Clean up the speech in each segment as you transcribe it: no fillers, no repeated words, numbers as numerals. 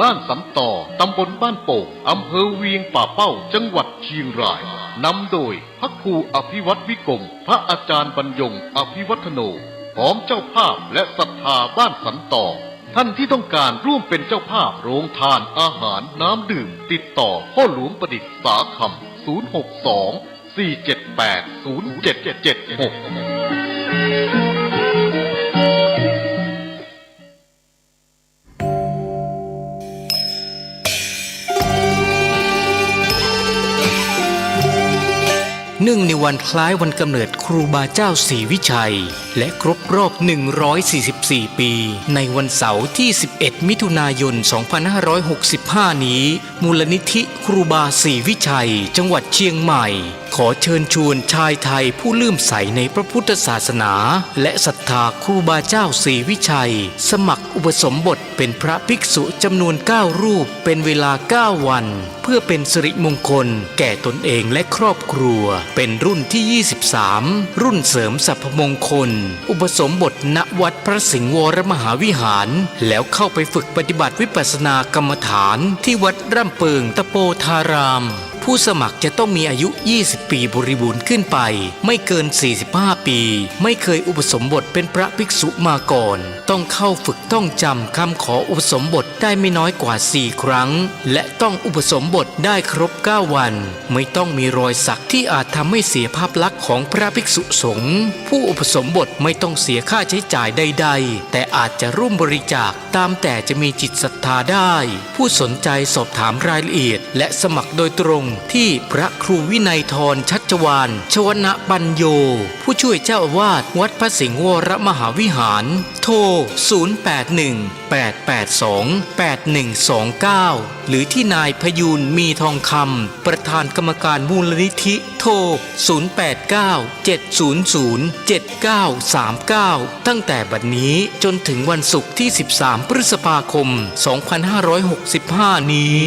บ้านสันต่อตำบลบ้านโป่งอำเภอเวียงป่าเป้าจังหวัดเชียงรายนำโดยพระครูอภิวัตวิกรมพระอาจารย์บรรยงอภิวัฒโนพร้อมเจ้าภาพและศรัทธาบ้านสันต่อท่านที่ต้องการร่วมเป็นเจ้าภาพโรงทานอาหารน้ำดื่มติดต่อพ่อหลวงประดิษฐ์สาคำ062-478-0776เนื่องในวันคล้ายวันกำเนิดครูบาเจ้าศรีวิชัยและครบรอบ144 ปีในวันเสาร์ที่11มิถุนายน2565นี้มูลนิธิครูบาศรีวิชัยจังหวัดเชียงใหม่ขอเชิญชวนชายไทยผู้เลื่อมใสในพระพุทธศาสนาและศรัทธาครูบาเจ้าศรีวิชัยสมัครอุปสมบทเป็นพระภิกษุจำนวน9รูปเป็นเวลา9วันเพื่อเป็นสิริมงคลแก่ตนเองและครอบครัวเป็นรุ่นที่23รุ่นเสริมสรรพมงคลอุปสมบทณวัดพระสิงห์วรมหาวิหารแล้วเข้าไปฝึกปฏิบัติวิปัสสนากรรมฐานที่วัดร่ำเปิงตะโปธารามผู้สมัครจะต้องมีอายุ20ปีบริบูรณ์ขึ้นไปไม่เกิน45ปีไม่เคยอุปสมบทเป็นพระภิกษุมาก่อนต้องเข้าฝึกต้องจำคำขออุปสมบทได้ไม่น้อยกว่า4ครั้งและต้องอุปสมบทได้ครบ9วันไม่ต้องมีรอยสักที่อาจทำให้เสียภาพลักษณ์ของพระภิกษุสงฆ์ผู้อุปสมบทไม่ต้องเสียค่าใช้จ่ายใดๆแต่อาจจะร่วมบริจาคตามแต่จะมีจิตศรัทธาได้ผู้สนใจสอบถามรายละเอียดและสมัครโดยตรงที่พระครูวินัยธรชัชวาลชวนะปัญโยผู้ช่วยเจ้าอาวาสวัดพระสิงห์วรมหาวิหารโทร0818828129หรือที่นายพยูนมีทองคำประธานกรรมการมูลนิธิโทร0897007939ตั้งแต่บัดนี้จนถึงวันศุกร์ที่13พฤษภาคม2565นี้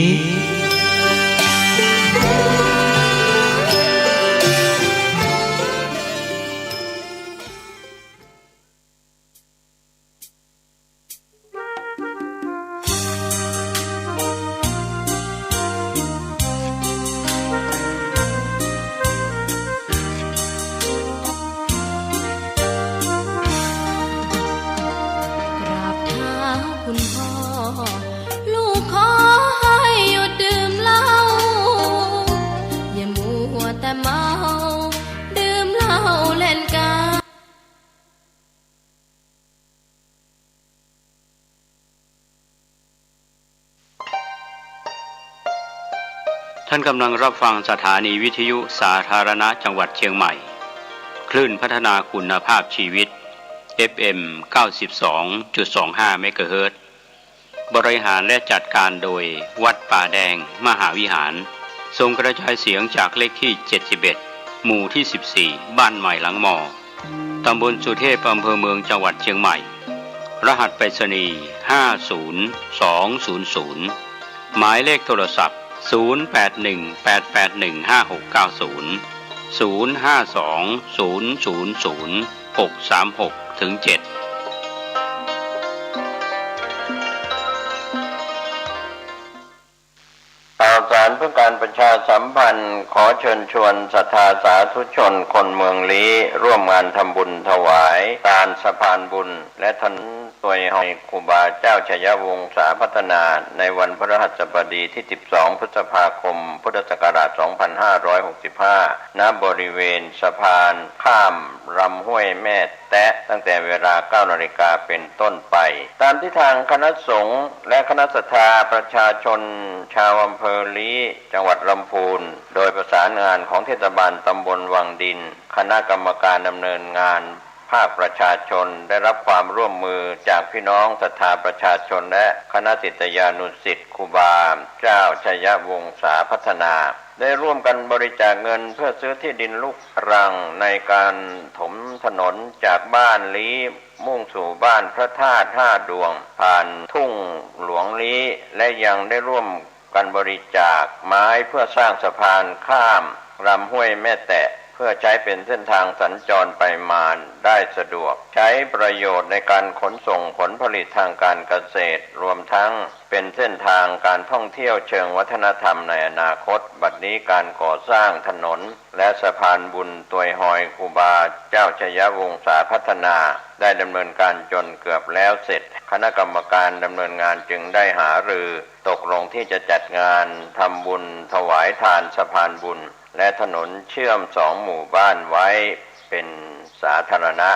ท่านกำลังรับฟังสถานีวิทยุสาธารณะจังหวัดเชียงใหม่คลื่นพัฒนาคุณภาพชีวิต FM 92.25 เมกะเฮิรตซ์บริหารและจัดการโดยวัดป่าแดงมหาวิหารส่งกระจายเสียงจากเลขที่71หมู่ที่14บ้านใหม่หลังมอตำบลสุเทพอำเภอเมืองจังหวัดเชียงใหม่รหัสไปรษณีย์50200หมายเลขโทรศัพท์0818815690 0520000636-7ข่าวสารเพื่อการประชาสัมพันธ์ขอเชิญชวนศรัทธาสาธุชนคนเมืองลี้ร่วมงานทำบุญถวายทานสะพานบุญและถนนสวยให้ครูบาเจ้าชัยวงศาพัฒนาในวันพฤหัสบดีที่12พฤษภาคมพุทธศักราช2565ณบริเวณสะพานข้ามลำห้วยแม่แตะตั้งแต่เวลา 9 นาฬิกาเป็นต้นไปตามที่ทางคณะสงฆ์และคณะศรัทธาประชาชนชาวอำเภอลี้จังหวัดลำพูนโดยประสานงานของเทศบาลตำบลวังดินคณะกรรมการดำเนินงานภาคประชาชนได้รับความร่วมมือจากพี่น้องศรัทธาประชาชนและคณะศิษยานุศิษย์ครูบาเจ้าชัยวงศาพัฒนาได้ร่วมกันบริจาคเงินเพื่อซื้อที่ดินลูกรังในการถมถนนจากบ้านลี้มุ่งสู่บ้านพระธาตุ5 ดวงผ่านทุ่งหลวงลี้และยังได้ร่วมกันบริจาคไม้เพื่อสร้างสะพานข้ามลำห้วยแม่แตะเพื่อใช้เป็นเส้นทางสัญจรไปมาได้สะดวกใช้ประโยชน์ในการขนส่งผลผลิตทางการเกษตรรวมทั้ง เป็นเส้นทางการท่องเที่ยวเชิงวัฒนธรรมในอนาคตบัดนี้การก่อสร้างถนนและสะพานบุญตัวยหอยครูบาเจ้าชยวงศาพัฒนาได้ดำเนินการจนเกือบแล้วเสร็จคณะกรรมการดำเนินงานจึงได้หารือตกลงที่จะจัดงานทำบุญถวายทานสะพานบุญและถนนเชื่อม2 หมู่บ้านไว้เป็นสาธารณะ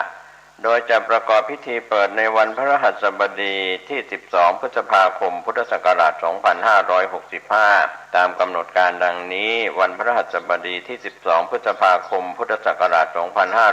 โดยจะประกอบพิธีเปิดในวันพฤหัสบดีที่ 12 พฤษภาคม พุทธศักราช 2565 ตามกำหนดการดังนี้วันพฤหัสบดีที่ 12 พฤษภาคม พุทธศักราช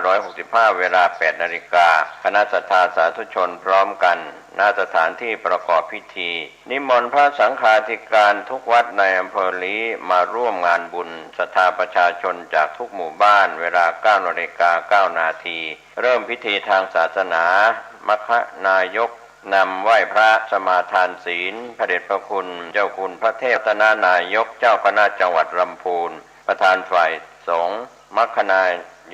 2565 เวลา 8 นาฬิกาคณะศรัทธาสาธุชนพร้อมกันณสถานที่ประกอบพิธีนิมนต์พระสังฆาธิการทุกวัดในอำเภอลี้มาร่วมงานบุญศรัทธาประชาชนจากทุกหมู่บ้านเวลา 9 นาฬิกา 9 นาทีเริ่มพิธีทางศาสนามัคคนายกนำไหว้พระสมาทานศีลพระเดชพระคุณเจ้าคุณพระเทพรัตนานายกเจ้าคณะจังหวัดลำพูนประธานฝ่ายสงฆ์มัคคนา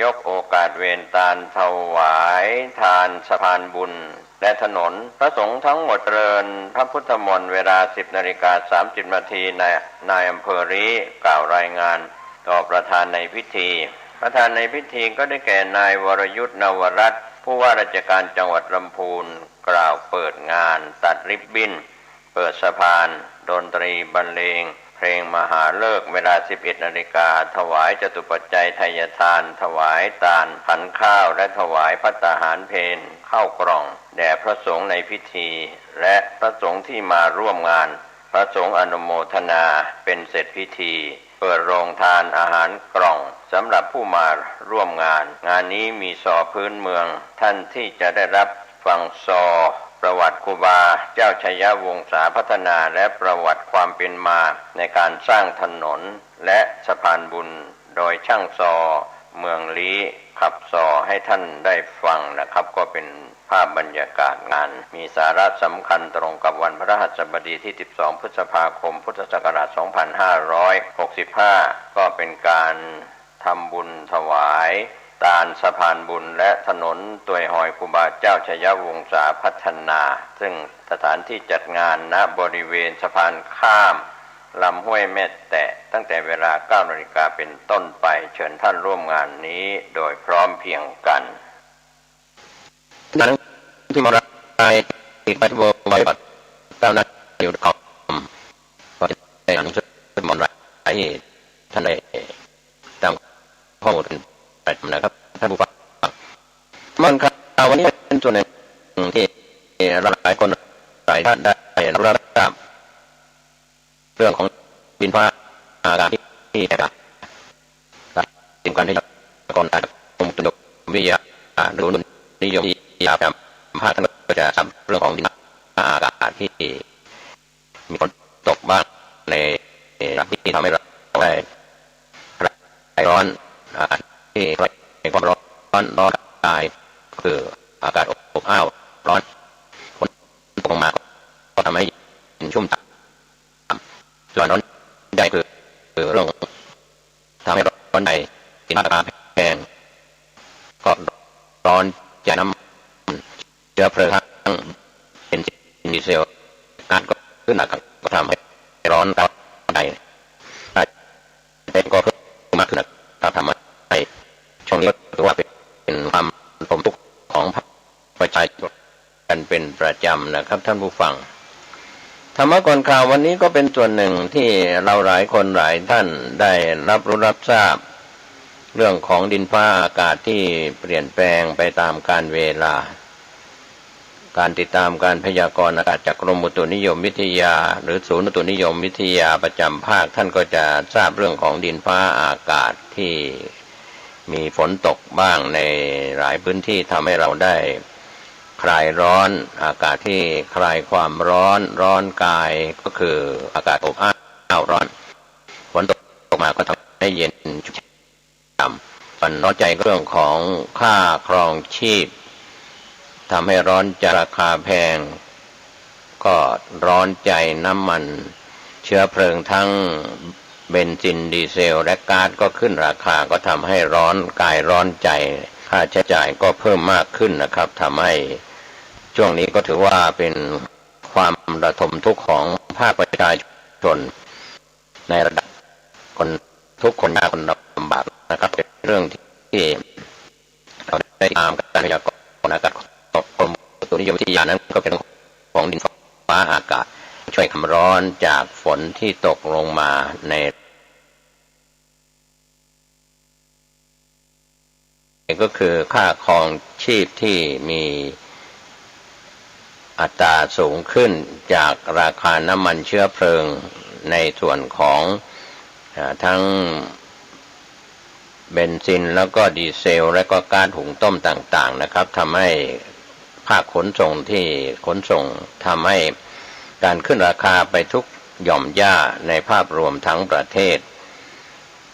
ยกโอกาสเวรตาลถวายทานสะพานบุญและถนนพระสงฆ์ทั้งหมดเจริญพระพุทธมนต์เวลา 10:30 นาทีนายอำเภอลี้กล่าวรายงานต่อประธานในพิธีประธานในพิธีก็ได้แก่นายวรยุทธนวรัตน์ผู้ว่าราชการจังหวัดลำพูนกล่าวเปิดงานตัดริบบิ้นเปิดสะพานดนตรีบรรเลงเพลงมหาฤกษ์เวลา 11 นาฬิกาถวายจตุปัจจัยไทยทานถวายตาลพันข้าวและถวายภัตตาหารเพลข้าวกล่องแด่พระสงฆ์ในพิธีและพระสงฆ์ที่มาร่วมงานพระสงฆ์อนุโมทนาเป็นเสร็จพิธีเปิดโรงทานอาหารกล่องสำหรับผู้มาร่วมงานนี้มีซอพื้นเมืองท่านที่จะได้รับฟังซอประวัติครูบาเจ้าชยวงศาพัฒนาและประวัติความเป็นมาในการสร้างถนนและสะพานบุญโดยช่างซอเมืองลี้ขับซอให้ท่านได้ฟังนะครับก็เป็นภาพบรรยากาศงานมีสาระสำคัญตรงกับวันพฤหัสบดีที่ 12 พฤษภาคม พุทธศักราช 2565 ก็เป็นการทำบุญถวายตาลสะพานบุญและถนนตัวยหอยครูบาเจ้าชยวงศาพัฒนาซึ่งสถานที่จัดงานณบริเวณสะพานข้ามลำห้วยแม่แตะตั้งแต่เวลา 9 นาฬิกาเป็นต้นไปเชิญท่านร่วมงานนี้โดยพร้อมเพรียงกันนั้นที่มาไรไปที่บริษัทตามนั้นอยู่คอมก็ได้หนังสือมอนไรท่านได้ตามข้อมูลไปนะครับท่านผู้ฟังมันข่าววันนี้เป็นส่วนหนึ่งที่หลายคนหลายท่านได้รับทราบเรื่องของดินฟ้าอากาศที่แตกต่างสิ่งการที่ก่อนการกรมอุตุนิยมวิทยาหรือนิยมยาพยายามภาคท่านก็จะทำเรื่องของดินฟ้าอากาศที่มีฝนตกบ้างในที่ทำให้เราได้คลายร้อนอากาศที่คลายความร้อนกายคืออากาศอบอ้าวร้อนฝนตกลงมาก็ทำให้ชุ่มฉ่ำส่วนร้อนใหญ่คือเรื่องทำให้ร้อนในกินราคาแพงก็ร้อนใจน้ำเชื้อเพลิงทั้งเป็นดีเซลการก็ขึ้นก็ทำให้ร้อนใจแต่ก็เพิ่มมากขึ้นทำให้ช่วงนี้ถือว่าเป็นความสมทุกข์ของประชาชนกันเป็นประจำนะครับท่านผู้ฟังธรรมะก่อนข่าววันนี้ก็เป็นส่วนหนึ่งที่เราหลายคนหลายท่านได้รับรู้รับทราบเรื่องของดินฟ้าอากาศที่เปลี่ยนแปลงไปตามกาลเวลาการติดตามการพยากรณ์อากาศจากกรมอุตุนิยมวิทยาหรือศูนย์อุตุนิยมวิทยาประจำภาคท่านก็จะทราบเรื่องของดินฟ้าอากาศที่มีฝนตกบ้างในหลายพื้นที่ทำให้เราได้คลายร้อนอากาศที่คลายความร้อนกายก็คืออากาศอบอ้าวร้อนฝนตกมาก็ทำให้เย็นชุ่มฉ่ำปัญหาใจเรื่องของค่าครองชีพทำให้ร้อนจะราคาแพงก็ร้อนใจน้ำมันเชื้อเพลิงทั้งเบนซินดีเซลและก๊าซก็ขึ้นราคาก็ทำให้ร้อนกายร้อนใจค่าใช้จ่ายก็เพิ่มมากขึ้นนะครับทำให้ช่วงนี้ก็ถือว่าเป็นค ความระทมทุกข์ของภาคประชาชนในระดับคนทุกคนยากคนลำบากนะครับเป็นเรื่องที่เราได้ตามการพยากรณ์อากาศของกรมอุตุนิยมวิทยานั้นก็เป็นของดินฟ้าอากาศช่วยความร้อนจากฝนที่ตกลงมาในก็คือค่าครองชีพที่มีอัตราสูงขึ้นจากราคาน้ำมันเชื้อเพลิงในส่วนของทั้งเบนซินแล้วก็ดีเซลและก็ก๊าซหุงต้มต่างๆนะครับทำให้ภาคขนส่งที่ขนส่งทำให้การขึ้นราคาไปทุกหย่อมย่าในภาพรวมทั้งประเทศ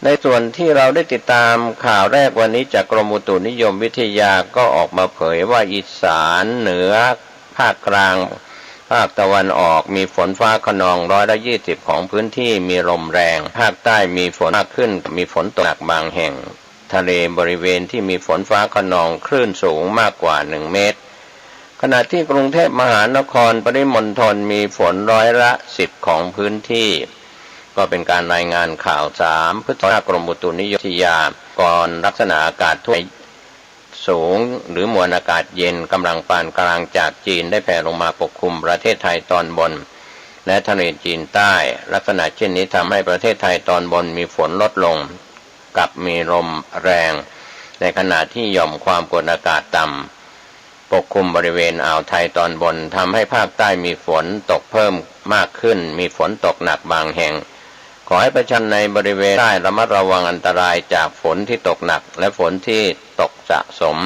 ในส่วนที่เราได้ติดตามข่าวแรกวันนี้จากกรมอุตุนิยมวิทยาก็ออกมาเผยว่าอีสานเหนือภาคกลางภาคตะวันออกมีฝนฟ้าคะนอง120ของพื้นที่มีลมแรงภาคใต้มีฝนมากขึ้นมีฝนตกหนักบางแห่งทะเลบริเวณที่มีฝนฟ้าคะนองคลื่นสูงมากกว่า1 เมตรขณะที่กรุงเทพมหานครปริมณฑลมีฝน10%ของพื้นที่ก็เป็นการรายงานข่าว3 พฤษภาคมกรมอุตุนิยมวิทยาก่อนลักษณะอากาศทั่วสูงหรือมวลอากาศเย็นกำลังปานกลางจากจีนได้แผ่ลงมาปกคลุมประเทศไทยตอนบนและทะเลจีนใต้ลักษณะเช่นนี้ทำให้ประเทศไทยตอนบนมีฝนลดลงกับมีลมแรงในขณะที่หย่อมความกดอากาศต่ำปกคลุมบริเวณอ่าวไทยตอนบนทำให้ภาคใต้มีฝนตกเพิ่มมากขึ้นมีฝนตกหนักบางแห่งขอให้ประชาชนในบริเวณใต้ระมัดระวังอันตรายจากฝนที่ตกหนักและฝนที่ตกสะสม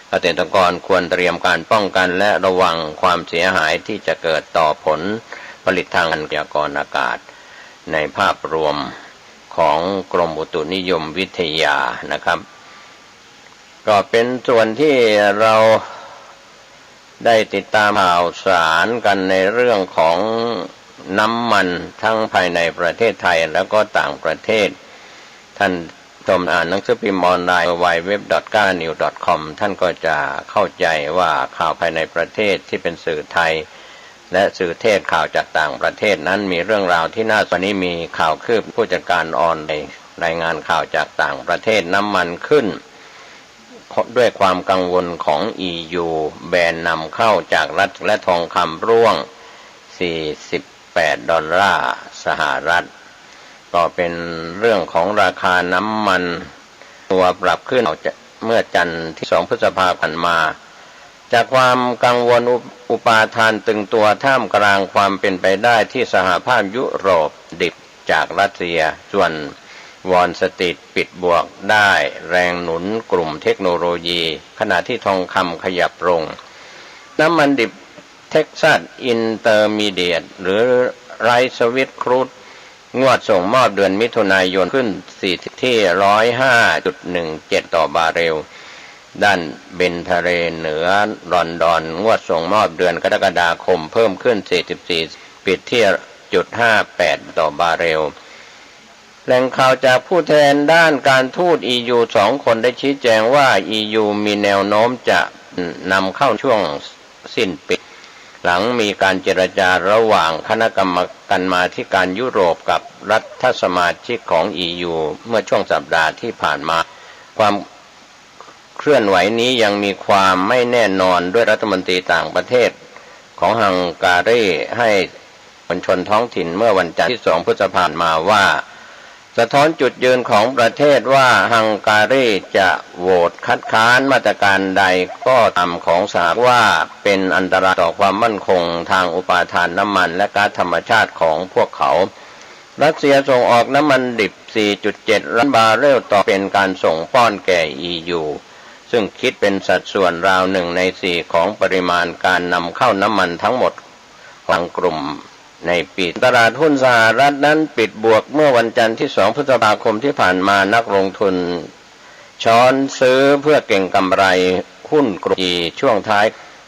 เกษตรกรควรเตรียมการป้องกันและระวังความเสียหายที่จะเกิดต่อผลผลิตทางพยากรณ์อากาศในภาพรวมของกรมอุตุนิยมวิทยานะครับก็เป็นส่วนที่เราได้ติดตามข่าวสารกันในเรื่องของน้ำมันทั้งภายในประเทศไทยแล้วก็ต่างประเทศท่านชมอ่านหนังสือพิมพ์ออนไลน์ www.karanews.com ท่านก็จะเข้าใจว่าข่าวภายในประเทศที่เป็นสื่อไทยและสื่อเทศข่าวจากต่างประเทศนั้นมีเรื่องราวที่น่าสนใจนี้มีข่าวคืบผู้จัดการออนไลน์รายงานข่าวจากต่างประเทศน้ำมันขึ้นด้วยความกังวลของ EU แบนนำเข้าจากรัฐและทองคำร่วง$48สหรัฐก็เป็นเรื่องของราคาน้ำมันตัวปรับขึ้นเมื่อจันทร์ที่2 พฤษภาคมมาจากความกังวลอุปาทานตึงตัวท่ามกลางความเป็นไปได้ที่สหภาพยุโรปดิบจากรัสเซียส่วนวอลสตรีทปิดบวกได้แรงหนุนกลุ่มเทคโนโลยีขณะที่ทองคำขยับลงน้ำมันดิบเท็กซัสอินเตอร์มีเดียตหรือไรซ์สวิตครูดงวดส่งมอบเดือนมิถุนายนขึ้นที่ 105.17 ต่อบาร์เรลด้านเบนทะเลเหนือลอนดอนงวดส่งมอบเดือนกรกฎาคมเพิ่มขึ้น44ปิดที่ 0.58 ต่อบาร์เรลแหล่งข่าวจากผู้แทนด้านการทูต EU 2 คนได้ชี้แจงว่า EU มีแนวโน้มจะนำเข้าช่วงสิ้นปีหลังมีการเจรจาระหว่างคณะกรรมการมาธิการยุโรปกับรัฐสมาชิกของ EU เมื่อช่วงสัปดาห์ที่ผ่านมาความเคลื่อนไหวนี้ยังมีความไม่แน่นอนด้วยรัฐมนตรีต่างประเทศของฮังการีให้มวลชนท้องถิ่นเมื่อวันจันทร์ที่2 พฤษภาคมมาว่าสะท้อนจุดยืนของประเทศว่าฮังการีจะโหวตคัดค้านมาตรการใดก็ตามของสหรัฐว่าเป็นอันตรายต่อความมั่นคงทางอุปาทานน้ำมันและก๊าซธรรมชาติของพวกเขารัสเซียส่งออกน้ำมันดิบ 4.7 ล้านบาร์เรลต่อเป็นการส่งป้อนแก่ EU ซึ่งคิดเป็นสัดส่วนราว1 ใน 4ของปริมาณการนำเข้าน้ำมันทั้งหมดของกลุ่มในปีตลาดหุ้นสหรัฐนั้นปิดบวกเมื่อวันจันทร์ที่2 พฤษภาคมที่ผ่านมานักลงทุนช้อนซื้อเพื่อเก็งกำไรหุ้นกลุ่มช่วงท้าย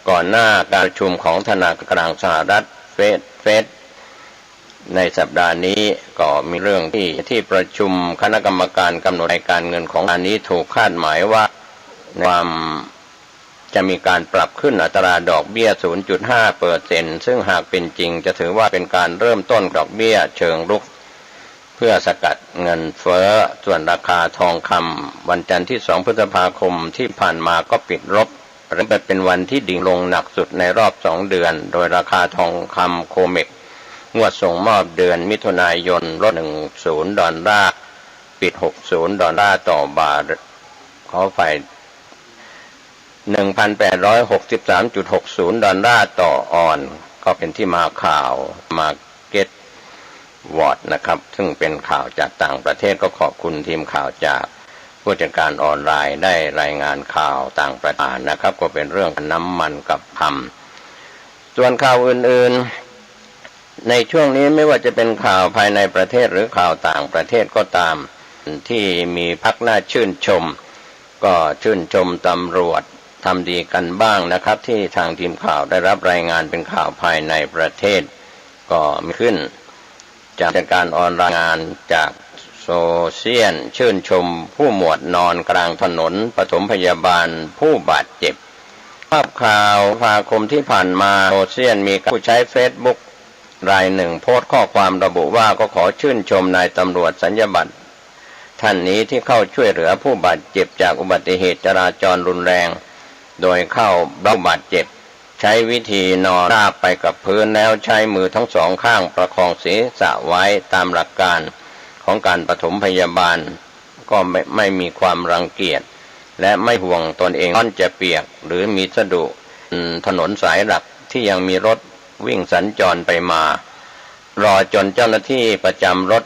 ก่อนหน้าการประชุมของธนาคารกลางสหรัฐเฟดในสัปดาห์นี้ก็มีเรื่องที่ประชุมคณะกรรมการกำหนดรายการเงินของอันนี้ถูกคาดหมายว่าความ จะมีการปรับขึ้นอัตราดอกเบี้ย 0.5% ซึ่งหากเป็นจริงจะถือว่าเป็นการเริ่มต้นดอกเบี้ยเชิงรุกเพื่อสกัดเงินเฟ้อส่วนราคาทองคำวันจันทร์ที่ 2 พฤษภาคมที่ผ่านมาก็ปิดลบและเป็นวันที่ดิ่งลงหนักสุดในรอบ 2 เดือนโดยราคาทองคำโคเมกงวดส่งมอบเดือนมิถุนายนลด10 ดอลลาร์ปิด60 ดอลลาร์ต่อบาทขอไฟ 1,863.60 ดอลลาร์ต่อออนซ์ก็เป็นที่มาข่าวมาเก็ตวอร์ดนะครับซึ่งเป็นข่าวจากต่างประเทศก็ขอบคุณทีมข่าวจากผู้จัดการออนไลน์ได้รายงานข่าวต่างประเทศนะครับก็เป็นเรื่องน้ำมันกับพลัมส่วนข่าวอื่นๆในช่วงนี้ไม่ว่าจะเป็นข่าวภายในประเทศหรือข่าวต่างประเทศก็ตามที่มีพักหน้าชื่นชมก็ชื่นชมตำรวจทำดีกันบ้างนะครับที่ทางทีมข่าวได้รับรายงานเป็นข่าวภายในประเทศก็มีขึ้นจากการออนไลน์งานจากโซเชียลชื่นชมผู้หมวดนอนกลางถนนปฐมพยาบาลผู้บาดเจ็บภาพข่าวภาคมที่ผ่านมาโซเชียลมีผู้ใช้เฟซบุ๊กรายหนึ่งโพสต์ข้อความระบุว่าก็ขอชื่นชมนายตำรวจสัญญาบัตรท่านนี้ที่เข้าช่วยเหลือผู้บาดเจ็บจากอุบัติเหตุจราจรรุนแรงโดยเข้าบาดเจ็บใช้วิธีนอนราบไปกับพื้นแล้วใช้มือทั้งสองข้างประคองศีรษะไว้ตามหลักการของการปฐมพยาบาลก็ไม่มีความรังเกียจและไม่ห่วงตนเองร้อนจะเปียกหรือมีสะดุถนนสายหลักที่ยังมีรถวิ่งสัญจรไปมารอจนเจ้าหน้าที่ประจำรถ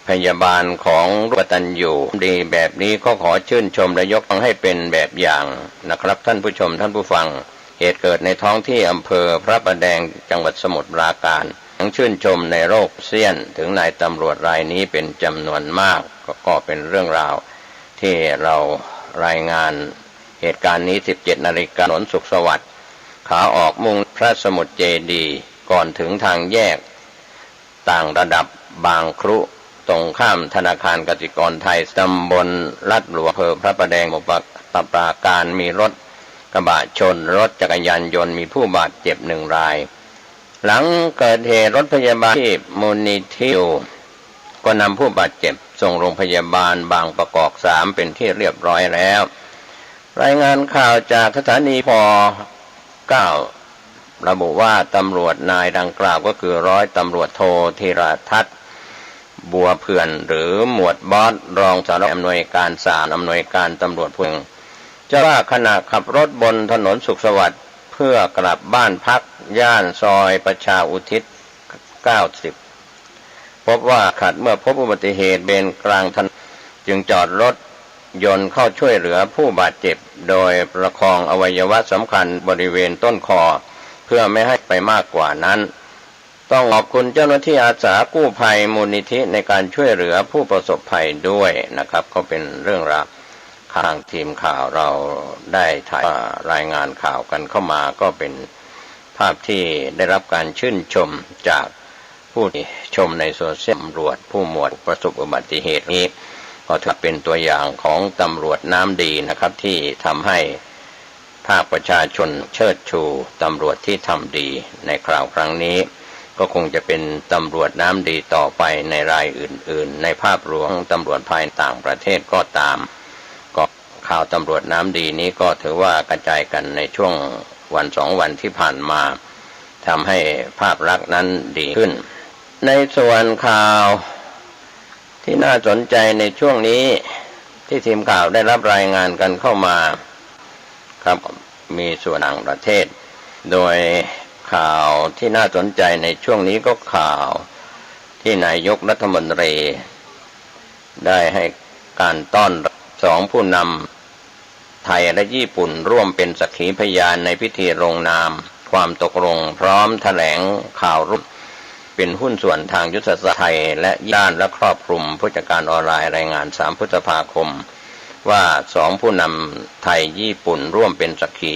พยาบาลของร่วมกตัญญูดีแบบนี้ก็ขอชื่นชมและยกย่องให้เป็นแบบอย่างนะครับท่านผู้ชมท่านผู้ฟังเหตุเกิดในท้องที่อำเภอพระประแดงจังหวัดสมุทรปราการทั้งชื่นชมในโลกโซเชียลถึงนายตำรวจรายนี้เป็นจำนวนมากก็เป็นเรื่องราวที่เรารายงานเหตุการณ์นี้ 17 นาฬิกาถนนสุขสวัสดิ์ขาออกมุ่งพระสมุทรเจดีย์ก่อนถึงทางแยกต่างระดับบางครุตรงข้ามธนาคารกสิกรไทยตำบลลาดหลวงอำเภอพระประแดงจังหวัดปราการมีรถกระบะชนรถจักรยานยนต์มีผู้บาดเจ็บ1 รายหลังเกิดเหตุรถพยาบาลที่มูลนิธิก็นำผู้บาดเจ็บส่งโรงพยาบาลบางประกอบ3เป็นที่เรียบร้อยแล้วรายงานข่าวจากสถานีพ9ระบุว่าตำรวจนายดังกล่าวก็คือร้อยตำรวจโทธีรทัศน์บัวเผื่อนหรือหมวดบอสรองสารวัตรอำนวยการ3อำนวยการตำรวจภูจะว่าขณะขับรถบนถนนสุขสวัสดิ์เพื่อกลับบ้านพักย่านซอยประชาอุทิศ90พบว่าเมื่อพบอุบัติเหตุเบนกลางถนนจึงจอดรถยนต์เข้าช่วยเหลือผู้บาดเจ็บโดยประคองอวัยวะสำคัญบริเวณต้นคอเพื่อไม่ให้ไปมากกว่านั้นต้องขอบคุณเจ้าหน้าที่อาสากู้ภัยมูลนิธิในการช่วยเหลือผู้ประสบภัยด้วยนะครับก็เป็นเรื่องราวทางทีมข่าวเราได้ถ่ายรายงานข่าวกันเข้ามาก็เป็นภาพที่ได้รับการชื่นชมจากผู้ชมในโซเชียลตำรวจผู้หมวดประสบอุบัติเหตุนี้ก็ถือเป็นตัวอย่างของตำรวจน้ำดีนะครับที่ทำให้ภาคประชาชนเชิดชูตำรวจที่ทำดีในคราวครั้งนี้ก็คงจะเป็นตำรวจน้ำดีต่อไปในรายอื่นๆในภาพรวมตำรวจภายต่างประเทศก็ตามก็ข่าวตำรวจน้ำดีนี้ก็ถือว่ากระจายกันในช่วงวัน2 วันที่ผ่านมาทำให้ภาพลักษณ์นั้นดีขึ้นในส่วนข่าวที่น่าสนใจในช่วงนี้ที่ทีมข่าวได้รับรายงานกันเข้ามาครับมีส่วนต่างประเทศโดยข่าวที่น่าสนใจในช่วงนี้ก็ข่าวที่นายกรัฐมนตรีได้ให้การต้อนรับ2 ผู้นำไทยและญี่ปุ่นร่วมเป็นสักขีพยานในพิธีลงนามความตกลงพร้อมแถลงข่าวรุ่นเป็นหุ้นส่วนทางยุทธศาสตร์ไทยและด้านและครอบคลุมผู้จัดการออนไลน์รายงาน3 พฤษภาคมว่า2 ผู้นำไทยญี่ปุ่นร่วมเป็นสักขี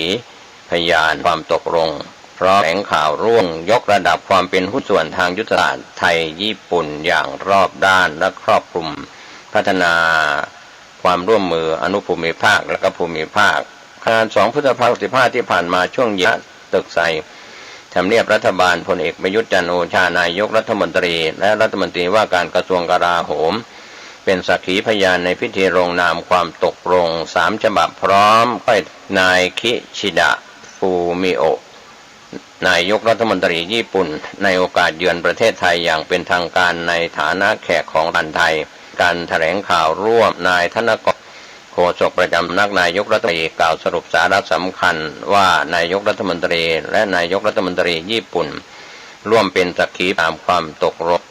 พยานความตกลงพร้อมแถลงข่าวร่วมยกระดับความเป็นหุ้นส่วนทางยุทธศาสตร์ไทยญี่ปุ่นอย่างรอบด้านและครอบคลุมพัฒนาความร่วมมืออนุภูมิภาคและก็ภูมิภาค การ2 พฤษภาคม 65ที่ผ่านมาช่วงเย็นตึกใสทำเนียบรัฐบาลพลเอกประยุทธ์จันทร์โอชานายกรัฐมนตรีและรัฐมนตรีว่าการกระทรวงกลาโหมเป็นสักขีพยานในพิธีลงนามความตกลง3ฉบับพร้อมด้วยนายคิชิดะฟูมิโอะนายกรัฐมนตรีญี่ปุ่นในโอกาสเยือนประเทศไทยอย่างเป็นทางการในฐานะแขกของรัฐไทยการแถลงข่าวร่วมนายธนกรโฆษกประจำนายกรัฐมนตรีกล่าวสรุปสาระสำคัญว่านายกรัฐมนตรีและนายกรัฐมนตรีญี่ปุ่นร่วมเป็นสักขีตามความตกลง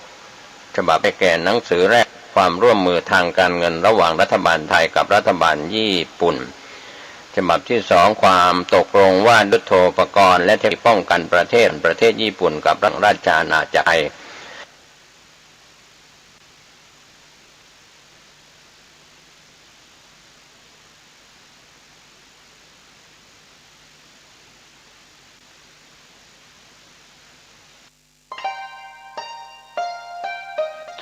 ฉบับได้แก่หนังสือแรกความร่วมมือทางการเงินระหว่างรัฐบาลไทยกับรัฐบาลญี่ปุ่นฉบับที่2ความตกลงว่ายุทโธปกรณ์และเทคนิคป้องกันประเทศญี่ปุ่นกับราชอาณาจักรไทย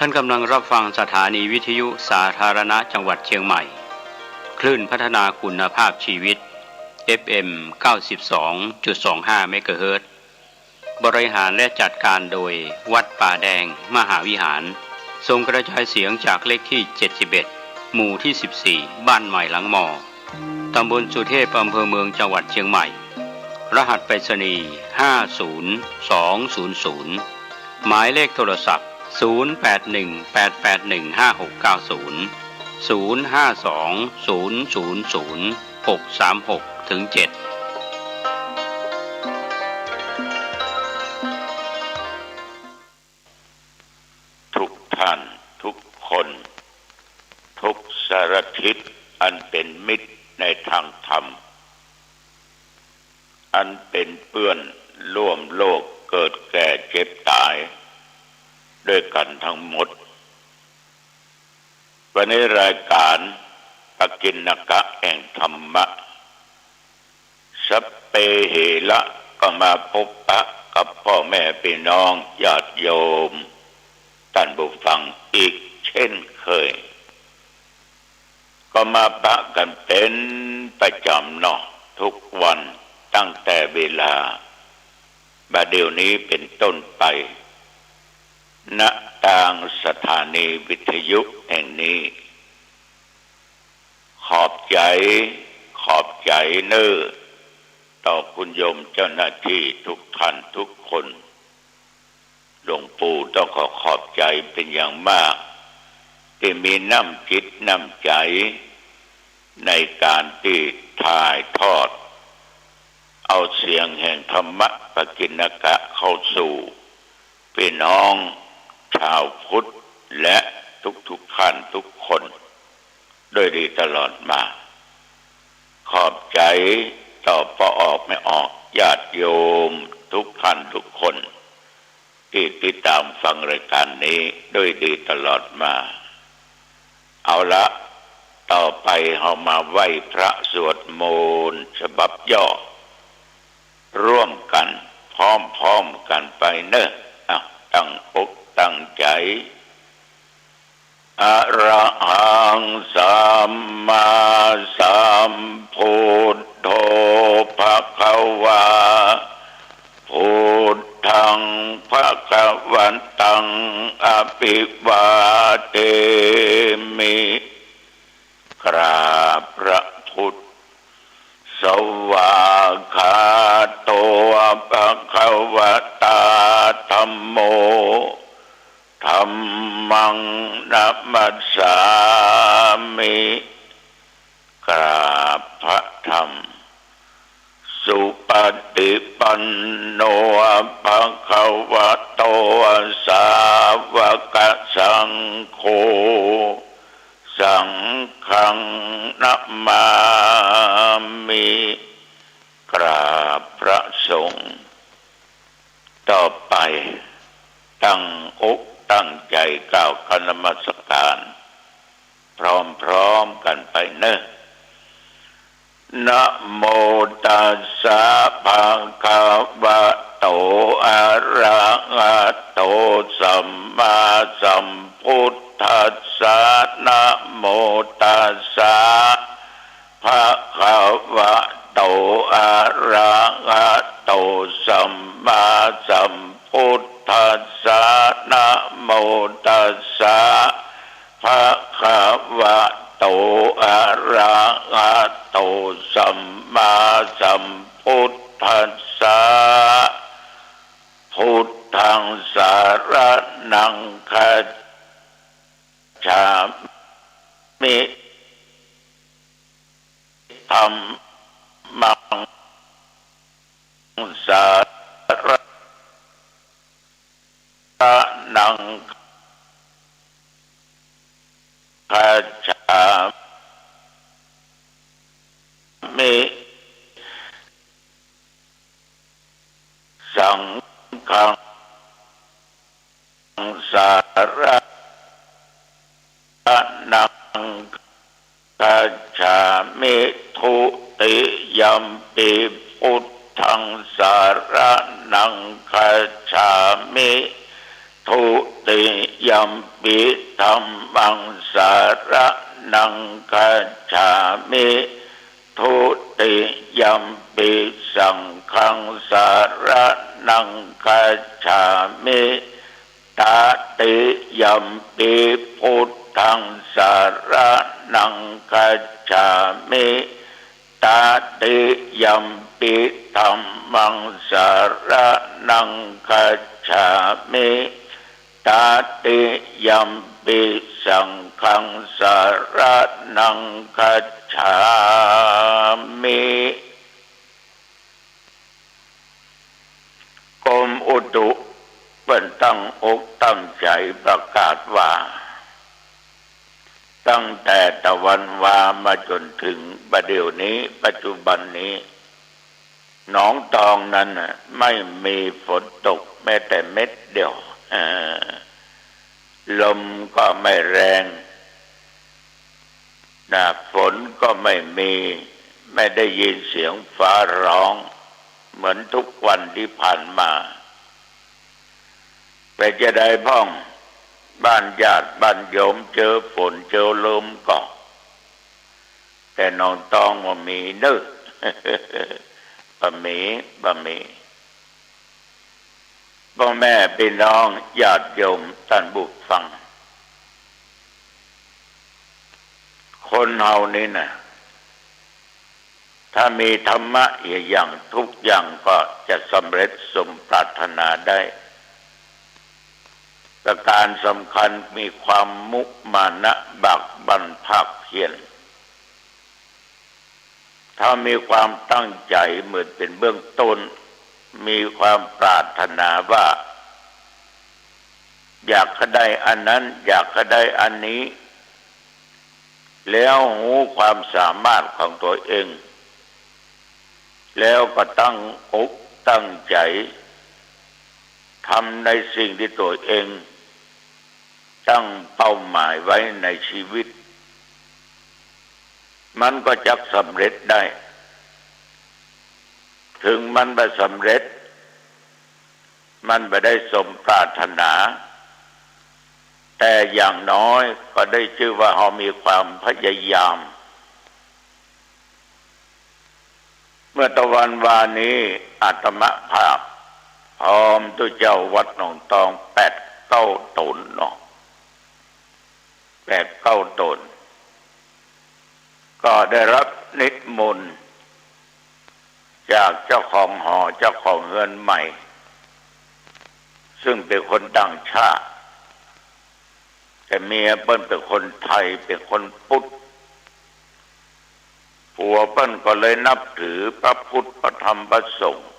ท่านกำลังรับฟังสถานีวิทยุสาธารณะจังหวัดเชียงใหม่คลื่นพัฒนาคุณภาพชีวิต FM 92.25 เมกะเฮิรตซ์บริหารและจัดการโดยวัดป่าแดงมหาวิหารส่งกระจายเสียงจากเลขที่71หมู่ที่14บ้านใหม่หลังมอตำบลสุเทพอำเภอเมืองจังหวัดเชียงใหม่รหัสไปรษณีย์50200หมายเลขโทรศัพท์0818815690 0520000636-7ทุกท่านทุกคนทุกสารทิศอันเป็นมิตรในทางธรรมอันเป็นเพื่อนร่วมโลกเกิดแก่เจ็บตายด้วยกันทั้งหมดวันนี้รายการปกิณณกะแห่งธรรมะสัพเพเหระก็มาพบปะกับพ่อแม่พี่น้องญาติโยมท่านผู้ฟังอีกเช่นเคยก็มาปะกันเป็นประจำเนาะทุกวันตั้งแต่เวลาบัดเดี๋ยวนี้เป็นต้นไปณทางสถานีวิทยุแห่งนี้ขอบใจเน้อต่อคุณโยมเจ้าหน้าที่ทุกท่านทุกคนหลวงปู่ต้องขอบใจเป็นอย่างมากที่มีน้ำจิตน้ำใจในการที่ถ่ายทอดเอาเสียงแห่งธรรมะปกิณณกะเข้าสู่พี่น้องชาวพุทธและทุกท่านทุกคนโดยดีตลอดมาขอบใจต่อพอออกไม่ออกญาติโยมทุกท่านทุกคนที่ติดตามฟังรายการนี้โดยดีตลอดมาเอาละต่อไปเรามาไหว้พระสวดมนต์ฉบับย่อร่วมกันพร้อมๆกันไปเนอะตั้งอกตั้งใจอะระหังสัมมาสัมพุทโธภควาพุทธังภวันตังอภิวาเทมิกราบพระพุทธสวากขาโตภควตาธัมโมธัมมังนัมมัสสามิกราบพระธรรมสุปฏิปันโนภควโตสาวกสังโฆสังฆังนัมมามิกราบพระสงฆ์ต่อไปตั้งอกตั้งใจกล่าวคณมัสการพร้อมกันไปเนอะนะโมตัสสะภะคะวะโตอะระหะโตสัมมาสัมพุทธัสสะนะโมตัสสะภะคะวะโต โตอะระหะโตสัมมาสัมพุทธัสสะนะโมตัสสะภะคะวะโตอะระหะโตสัมมาสัมพุทธัสสะพุทธังสารนังคัจฉามิธัมมังสารนังคัจฉามิสังฆังสารนังคัจฉามิทุติยัมปิพุทธังสารนังคัจฉามิทุติยัมปิธัมมังสารนังคัจฉามิทุติยัมปิสังฆังสารนังคัจฉามิตติยัมปิพุทธังสารนังคัจฉามิตติยัมปิธัมมังสารนังคัจฉามิตติยัมปิสังฆังสารนังคัจฉามิกรมอุตุเป็นตั้งอกตั้งใจประกาศว่าตั้งแต่ตะวันวามาจนถึงบัดเดี๋ยวนี้ปัจจุบันนี้หนองตองนั้นไม่มีฝนตกแม้แต่เม็ดเดียวลมก็ไม่แรงฝนก็ไม่มีไม่ได้ยินเสียงฟ้าร้องเหมือนทุกวันที่ผ่านมาไปจะได้พ้องบ้านญาติบ้านโยมเจอฝนเจอลมก็แต่หนองตองว่ามีเนื้อบะหมี่พ่อแม่พี่น้องญาติโยมท่านผู้ฟังคนเฮานี่นะถ้ามีธรรมะอย่างทุกอย่างก็จะสำเร็จสมปรารถนาได้ประการสำคัญมีความมุมานะบักบั่นภาคเพียรถ้ามีความตั้งใจเหมือนเป็นเบื้องต้นมีความปรารถนาว่าอยากได้อันนั้นอยากได้อันนี้แล้วรู้ความสามารถของตัวเองแล้วก็ตั้งอกตั้งใจทำในสิ่งที่ตัวเองตั้งเป้าหมายไว้ในชีวิตมันก็จะสำเร็จได้ถึงมันไม่สำเร็จมันไม่ได้สมปรารถนาแต่อย่างน้อยก็ได้ชื่อว่าเรามีความพยายามเมื่อตะวันวานี้อาตมภาพพร้อมตัวเจ้าวัดหนองตอง8-9 ตนเนาะ8-9 ตนก็ได้รับนิมนต์จากเจ้าของหอเจ้าของเรือนใหม่ซึ่งเป็นคนต่างชาติแต่เมียเปิ้นเป็นคนไทยเป็นคนพุทธผัวเปิ้นก็เลยนับถือพระพุทธพระธรรมพระสงฆ์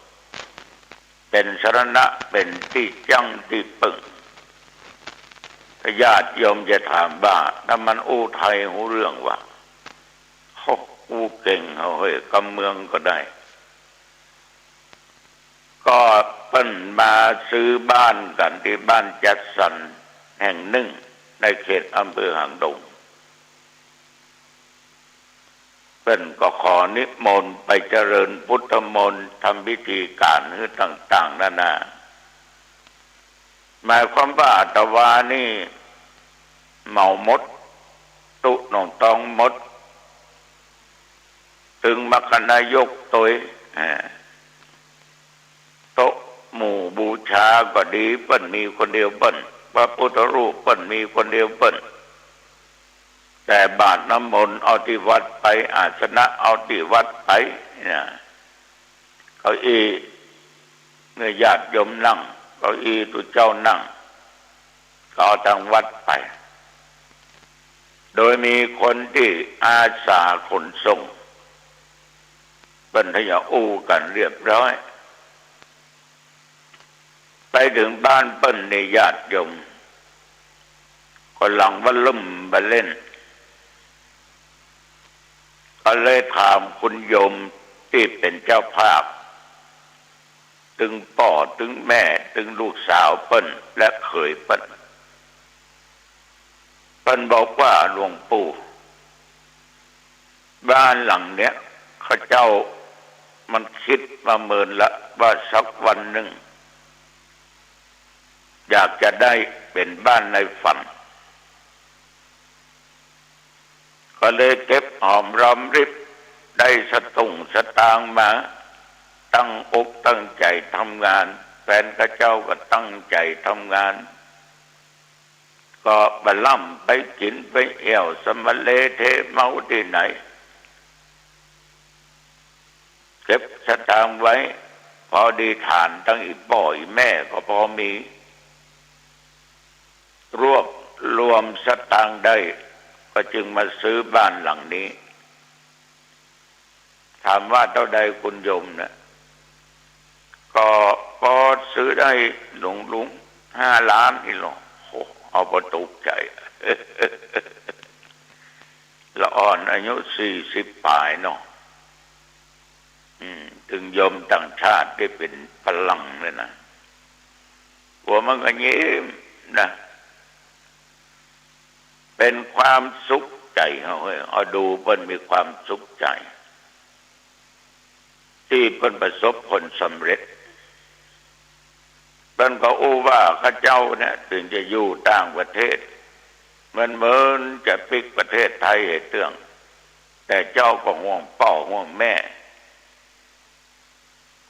เป็นสรณะเป็นที่ยั่งที่ปึงญาติโยมจะถามว่าถ้ามันอู้ไทยหูเรื่องว่าอู้เก่งเฮ้ยกำเมืองก็ได้ก็เปิ้นมาซื้อบ้านกันที่บ้านจัดสรรแห่งหนึ่งในเขตอำเภอหางดงเปิ้นก็ขอนิมนต์ไปเจริญพุทธมนต์ทำพิธีการคือต่างๆนานาหมายความว่าอาตวานี่เมามดตุหนองตองมด ถึงมรรคนายกตัวโต๊ะหมู่บูชาก็ดีเปิ้นมีคนเดียวเปิ้นพระพุทธรูปเปิ้นมีคนเดียวเปิ้นแต่บาตรน้ำมนต์เอาที่วัดไปอาสนะเอาที่วัดไปเนี่ยเก้าอี้เมื่อญาติโยมนั่งเก้าอี้ตัวเจ้านั่งก็เอาทางวัดไปโดยมีคนที่อาสาขนส่งเป็นทยาอูกันเรียบร้อยไปถึงบ้านเปิ้นในญาติโยมก็หลังว่าล่มบาเล่นก็เลยถามคุณโยมที่เป็นเจ้าภาพถึงพ่อถึงแม่ถึงลูกสาวเปิ้นและเขยเปิ้นบอกว่าหลวงปู่บ้านหลังเนี้ยเขาเจ้ามันคิดมาเมินละว่าสักวันหนึ่งอยากจะได้เป็นบ้านในฝันก็เลยเก็บหอมรอมริบได้สตางค์มาตั้งอกตั้งใจทำงานแฟนข้าเจ้าก็ตั้งใจทำงานก็บะล่ำไปกินไปเอี่ยวสมะเลเทเมาที่ไหนเก็บสตางค์ไว้พอดีฐานตั้งอีกบ่อยแม่ก็พอมีรวมสตางค์ได้ก็จึงมาซื้อบ้านหลังนี้ถามว่าเท่าใดคุณโยมนะก็พอซื้อได้ลุง5 ล้านนี่หรอเอาประตูใจละอ่อนอายุ40 ปลายเนาะถึงโยมต่างชาติได้เป็นพลังเลยนะหัวมันก็ยิ้มนะเป็นความสุขใจเอาดูเพิ่นมีความสุขใจที่เพิ่นประสบผลสำเร็จเพิ่นก็อู้ว่าข้าเจ้าเนี่ยถึงจะอยู่ต่างประเทศเหมือนจะปิกประเทศไทยให้เตื้องแต่เจ้าก็ห่วงพ่อห่วงแม่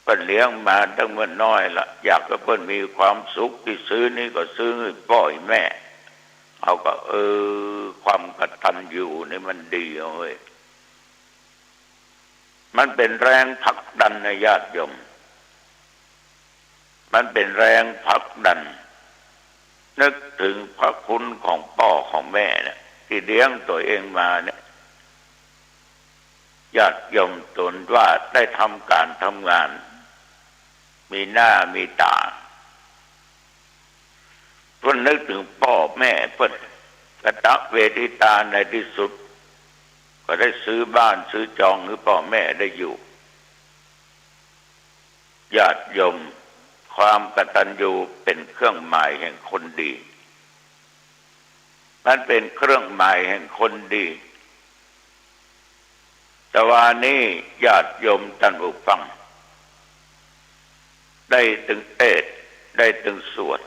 เพิ่นเลี้ยงมาตั้งเมื่อน้อยละอยากให้เพิ่นมีความสุขที่ซื้อนี่ก็ซื้อให้พ่อให้แม่เอาก็ความกตัญญูนี่มันดีเว้ยมันเป็นแรงผลักดันในญาติโยมมันเป็นแรงผลักดันนึกถึงพระคุณของพ่อของแม่เนี่ยที่เลี้ยงตัวเองมาเนี่ยญาติโยมตนว่าได้ทำการทำงานมีหน้ามีตาเพิ่นนึกถึงพ่อแม่เพิ่นกตเวทิตาในที่สุดก็ได้ซื้อบ้านซื้อจองให้พ่อแม่ได้อยู่ญาติโยมความกตัญญูเป็นเครื่องหมายแห่งคนดีมันเป็นเครื่องหมายแห่งคนดีแต่ว่านี้ญาติโยมท่านผู้ฟังได้ตึงเทศได้ตึงสวด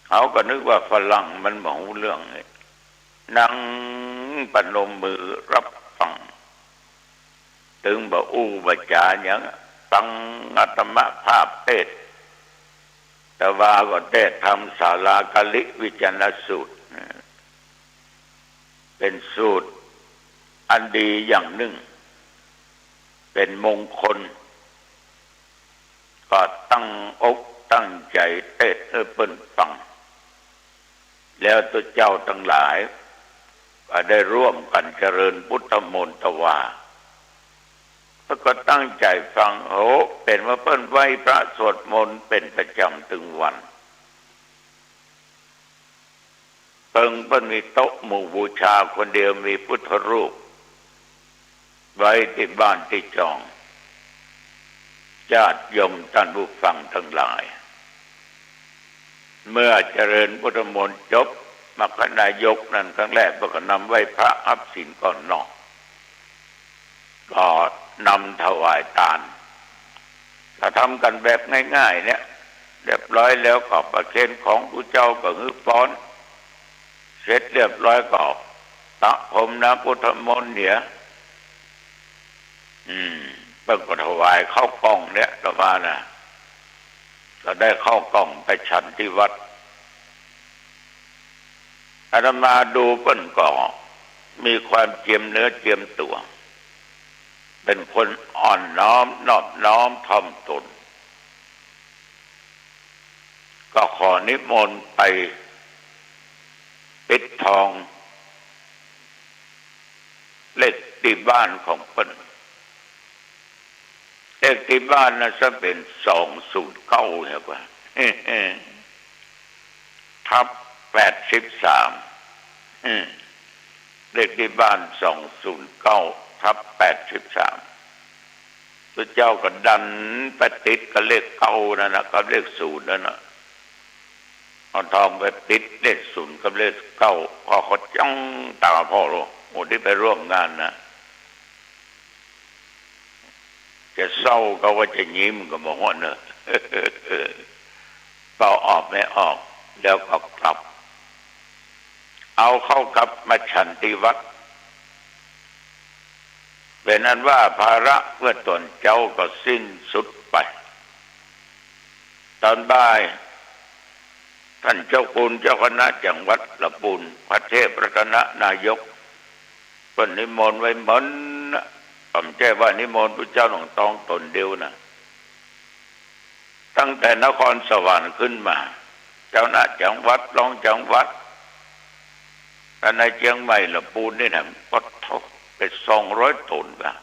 เขาก็นึกว่าฝรั่งมันหมองเรื่องนั่งปนมมือรับฟังถึงบ่อู้บ่จาอย่างฟังอาตมภาพเทศแต่ว่าก็เทศทำศาลากาลิวิจารสูตรเป็นสูตรอันดีอย่างหนึ่งเป็นมงคลก็ตั้งอกตั้งใจเทศให้เพิ่นฟังแล้วตัวเจ้าทั้งหลายก็ได้ร่วมกันเจริญพุทธมนตวาแล้วก็ตั้งใจฟังเป็นว่าเพิ่นไหว้พระสวดมนต์เป็นประจำถึงวันเพิ่นมีโต๊ะหมู่บูชาคนเดียวมีพุทธรูปไว้ที่บ้านที่จองญาติโยมท่านผู้ฟังทั้งหลายเมื่อเจริญพุทธมนต์จบมรรคนายกนั่นครั้งแรกก็นำไหว้พระอัปสินก่อนนอกก็นำถวายทานถ้าทำกันแบบง่ายๆเนี่ยเรียบร้อยแล้วก็ประเคนของผู้เจ้าก็ฮือฟ้อนเสร็จเรียบร้อยก็ตะพรมน้ำพุทธมนต์เนี่ย เพิ่งก็ถวายข้าวกล้องเนี่ยประมาณน่ะเราได้ข้าวกล้องไปฉันที่วัดอาตมาดูเพิ่นก็มีความเจียมเนื้อเจียมตัวเป็นคนอ่อนน้อมนอบน้อมถ่อมตนก็ขอนิมนต์ไปปิดทองเลขที่บ้านของเพิ่นเลขที่บ้านน่ะจะเป็น209ครับว่าทับ83เลขที่บ้าน209ทับ83พระเจ้าก็ดันไปติดกับเลข9นั่นนะกับเลข0นั่นน่ะเอาทองไปติดเลข0กับเลข9พอเขาจ้องตาพ่อโลโอ้ที่ไปร่วมงานนะจะเศร้าก็ว่าจะยิ้มก็บอกว่าเนอะเป่าออกไม่ออกแล้วก็กลับเอาเข้ากลับมาฉันที่วัดเป็นนั้นว่าภาระเพื่อตนเจ้าก็สิ้นสุดไปตอนบ่ายท่านเจ้าคุณเจ้าคณะจังหวัดลำพูนพระเทพรัตนนายกเป็นนิมนต์ไว้เหมือนผมแจ้ว่านิมนต์พระเจ้าหลวงตองตนเดียวนะตั้งแต่นครสวรรค์ขึ้นมาเจ้าหน้าจังหวัดรองจังหวัดแต่ในเชียงใหม่ลำพูนนี่นะก็เป็น200 ตนนะ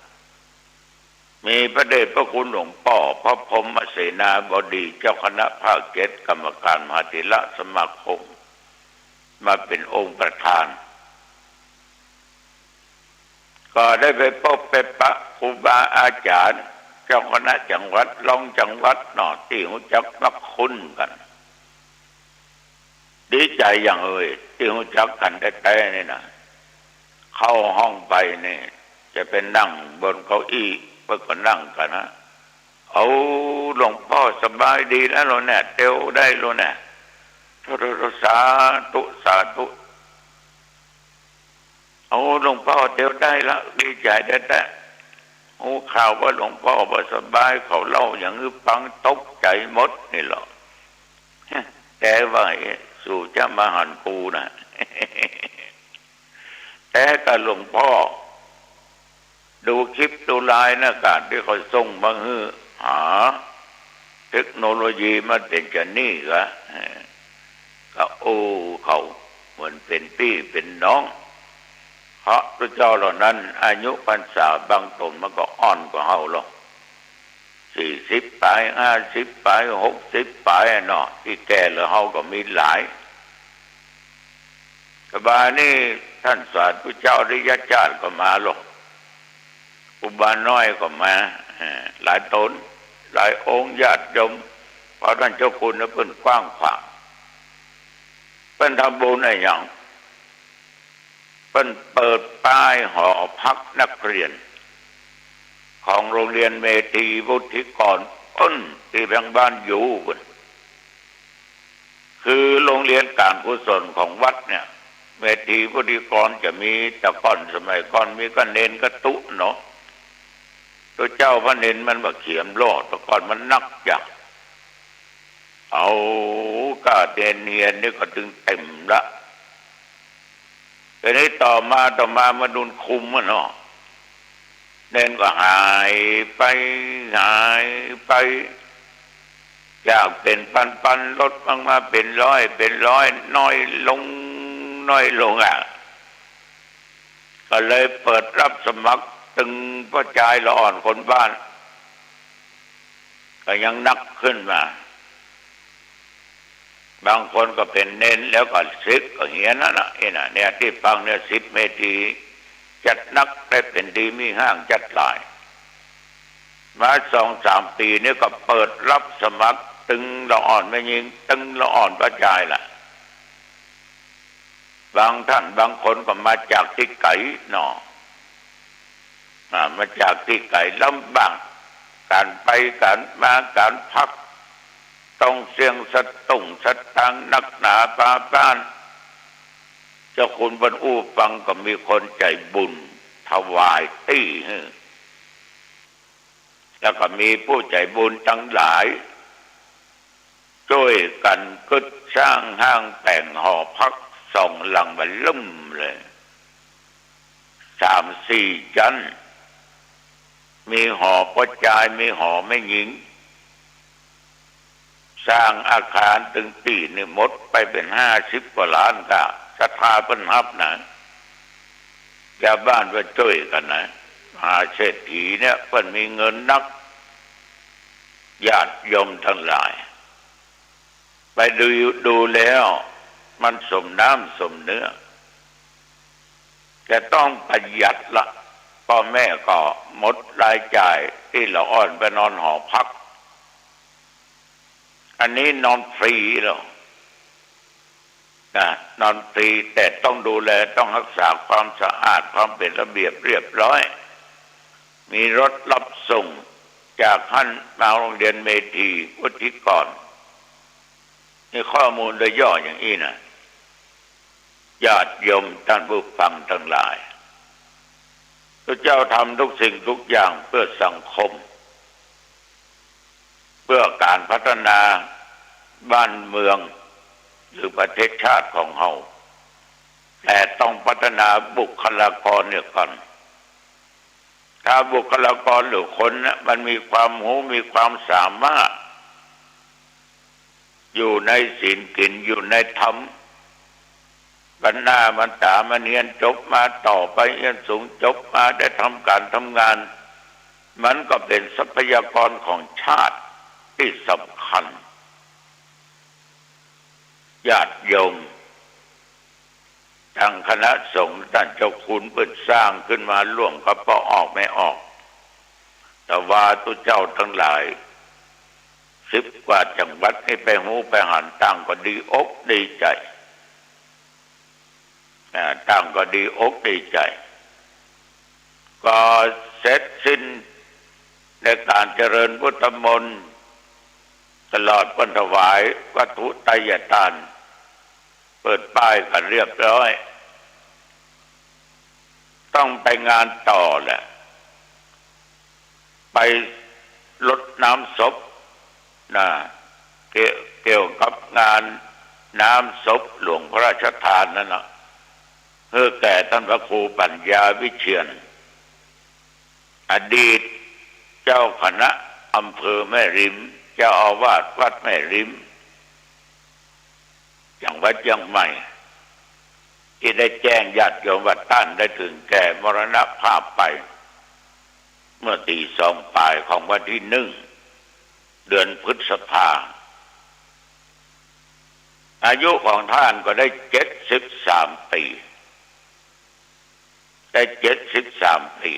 มีพระเดชพระคุณหลวงพ่อพระพรหมเสนาบดีเจ้าคณะภาค7กรรมการมหาเถรสมาคมมาเป็นองค์ประธานก็ได้ไปพบไปปะครูบาอาจารย์เจ้าคณะจังหวัดรองจังหวัดหน่อที่รู้จักมักคุ้นกันดีใจอย่างที่รู้จักกันแท้ๆนี่นะเข้าห้องไปนี่จะเป็นนั่งบนเก้าอี้เพื่อก็นั่งกันนะเอาหลวงพ่อสบายดีแล้วเราเนี่ยเตียวได้เราเนี่ยสาธุสาธุเอาหลวงพ่อเตียวได้แล้วดีใจแต่โอ้ข่าวว่าหลวงพ่อบ่สบายเขาเล่าอย่างนี้ฟังตกใจหมดนี่หรอแต่ว่าสู่เจ้ามหันกูนะแต่กับหลวงพ่อดูคลิปดูไลน์นะการที่เขาส่งมาฮือหาเทคโนโลยีมาเป็นจะนี่ก็โอ้เขาเหมือนเป็นพี่เป็นน้องเพราะพระเจ้าเหล่านั้นอายุพรรษาบางตนมันก็อ่อนกว่าเฮาหรอก40 ปลาย50 ปลาย60 ปลายเนาะที่แก่แล้วเฮาก็มีหลายกบานี่ท่านสาธุเจ้าอริยญาติก็มาหรอกอุบาน้อยก็มาหลายตนหลายองค์ญาติโยมเพราะท่านเจ้าคุณน่ะเพิ่นกว้างขวางเพิ่นทำบุญอะไรอย่างเพิ่นเปิดป้ายหอพักนักเรียนของโรงเรียนเมธีวุฒิกรที่แบงบ้านอยู่คือโรงเรียนการกุศลของวัดเนี่ยเมธีวุฒิกรจะมีแต่ก่อนสมัยก่อนมีก็เนนกระตุเนาะตัวเจ้าพระเนนมันมาเขียมโลดแต่ก่อนมันนักจักเอาก้าเดนเนียนนี่ก็ถึงเต็มละแต่นี้ต่อมามาดุลคุมเนาะเน้นก็หายไปจากเป็นพันลดมาเป็นร้อยน้อยลงก็เลยเปิดรับสมัครตึงพ่อชายละอ่อนคนบ้านก็ยังนักขึ้นมาบางคนก็เป็นเน้นแล้วก็ศิษย์ก็เหียนนั่นน่ะเนี่ยที่ฟังเนี่ยศิษย์เมธีจัดนักได้เป็นดีมีห้างจัดหลายมา 2-3 ปีนี่ก็เปิดรับสมัครตึงละอ่อนไม่ยิงตึงละอ่อนพระชายล่ะบางท่านบางคนก็มาจากที่ไกลเนาะมาจากที่ไกลลำบากการไปการมาการพักต้องเสี่ยงสัตว์ทางนักหนาปาป้านเจ้าคุณบรรอู้ฟังก็มีคนใจบุญถวายตี้ แล้วก็มีผู้ใจบุญทั้งหลายช่วยกันกึศสร้างห้างแต่งหอพักส่งหลังบรรลุ่มเลย3-4 ชั้นมีหอประจายมีหอไม่หญิงสร้างอาคารตึงปีนี่หมดไปเป็น50 กว่าล้านก็ศรัทธาเพิ่นรับนะชาวบ้านว่าช่วยกันนะเศรษฐีเนี่ยเพิ่นมีเงินนักญาติโยมทั้งหลายไปดูแล้วมันสมน้ำสมเนื้อจะต้องประหยัดละพ่อแม่ก็หมดรายจ่ายที่เราอ่อนไปนอนหอพักอันนี้นอนฟรีหรอนอนฟรีแต่ต้องดูแลต้องรักษาความสะอาดความเป็นระเบียบเรียบร้อยมีรถรับส่งจากท่านมาโรงเรียนเมธีวุฒิกรนี่ข้อมูลโดยย่ออย่างนี้นะญาติโยมท่านผู้ฟังทั้งหลายพระเจ้าทำทุกสิ่งทุกอย่างเพื่อสังคมเพื่อการพัฒนาบ้านเมืองหรือประเทศชาติของเราแต่ต้องพัฒนาบุคลากรเนี่ยก่อนถ้าบุคลากรหรือคนนะมันมีความรู้มีความสามารถอยู่ในศีลกินอยู่ในธรรมบรรณาบรรดามาเรียนจบมาต่อไปเรียนสูงจบมาได้ทำการทำงานมันก็เป็นทรัพยากรของชาติที่สำคัญญาติโยมทางคณะสงฆ์ท่านเจ้าคุณเปิดสร้างขึ้นมาล่วงกระเป๋าออกไม่ออกแต่ว่าตุเจ้าทั้งหลาย10 กว่าจังหวัดให้ไปหูไปหันต่างก็ดีอกดีใจต่างก็ดีอกดีใจก็เสร็จสิ้นในการเจริญพุทธมนต์ตลอดวันถวายวัตถุไตรยทานเปิดป้ายกันเรียบร้อยต้องไปงานต่อแหละไปรดน้ำศพนะเกี่ยวกับงานน้ำศพหลวงพระราชทานนั่นนะเพื่อแก่ท่านพระครูปัญญาวิเชียรอดีตเจ้าคณะอำเภอแม่ริมเจ้าอาวาสวัดแม่ริมจังหวัดเชียงใหม่ที่ได้แจ้งญาติโยมว่าท่านได้ถึงแก่มรณภาพไปเมื่อตี 2 ปลายของวันที่ 1 เดือนพฤษภาอายุของท่านก็ได้73 ปีได้73 ปี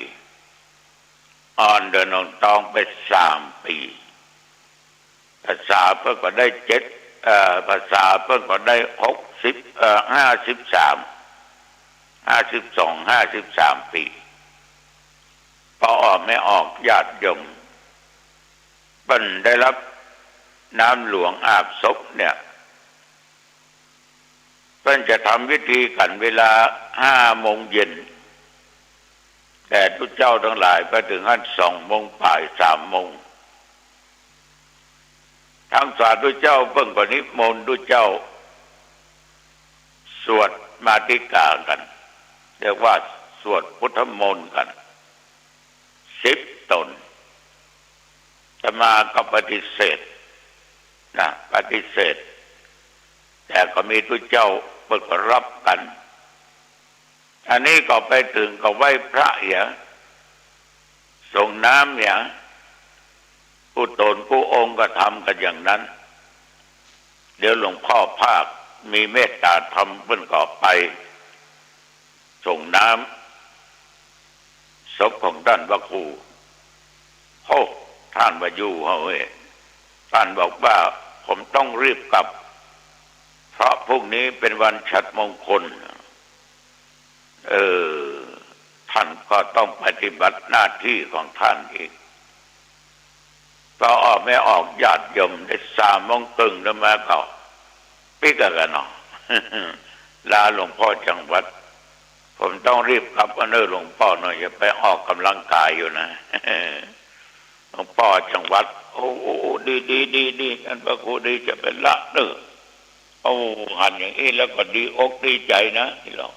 อ่อนเดินองตองไป3 ปีภาษาเพิ่งก็ได้ภาษาเพิ่งก็ได้53 ปีพอออกไม่ออกญาติโยมเพิ่นได้รับน้ำหลวงอาบศพเนี่ยเพิ่นจะทำวิธีกันเวลา 5 โมงเย็นแต่ทุกเจ้าทั้งหลายไปถึงขั้น2 โมงบ่าย 3 โมงทางสาธุเจ้าเพิ่งก็นิมนต์ทุกเจ้าสวดมาติกากันเรียกว่าสวดพุทธมนต์กัน10 ตนจะมาก็ปฏิเสธนะปฏิเสธแต่ก็มีทุกเจ้าเพิ่งก็รับกันอันนี้ก็ไปถึงก็ไหว้พระอย่างส่งน้ำอย่างผู้ตนผู้องค์ก็ทำกันอย่างนั้นเดี๋ยวหลวงพ่อภาคมีเมตตาธรรมเพิ่นก็ไปส่งน้ำศพของท่านพระครูท่านว่าอยู่เฮ้ยท่านบอกว่าผมต้องรีบกลับเพราะพรุ่งนี้เป็นวันฉัตรมงคลท่านก็ต้องปฏิบัติหน้าที่ของท่านอีกพอออกไม่ออกญาติโยมได้3 โมงครึ่งแล้วมาเขาปิกกันเนาะลาหลวงพ่อจังหวัดผมต้องรีบกลับหลวงพ่อหน่อยอย่าไปออกกำลังกายอยู่นะ หลวงพ่อจังหวัดโอ้ดีอันพระครูดีจะเป็นละเด้อโอ้หันอย่างนี้แล้วก็ดีอกดีใจนะที่เรา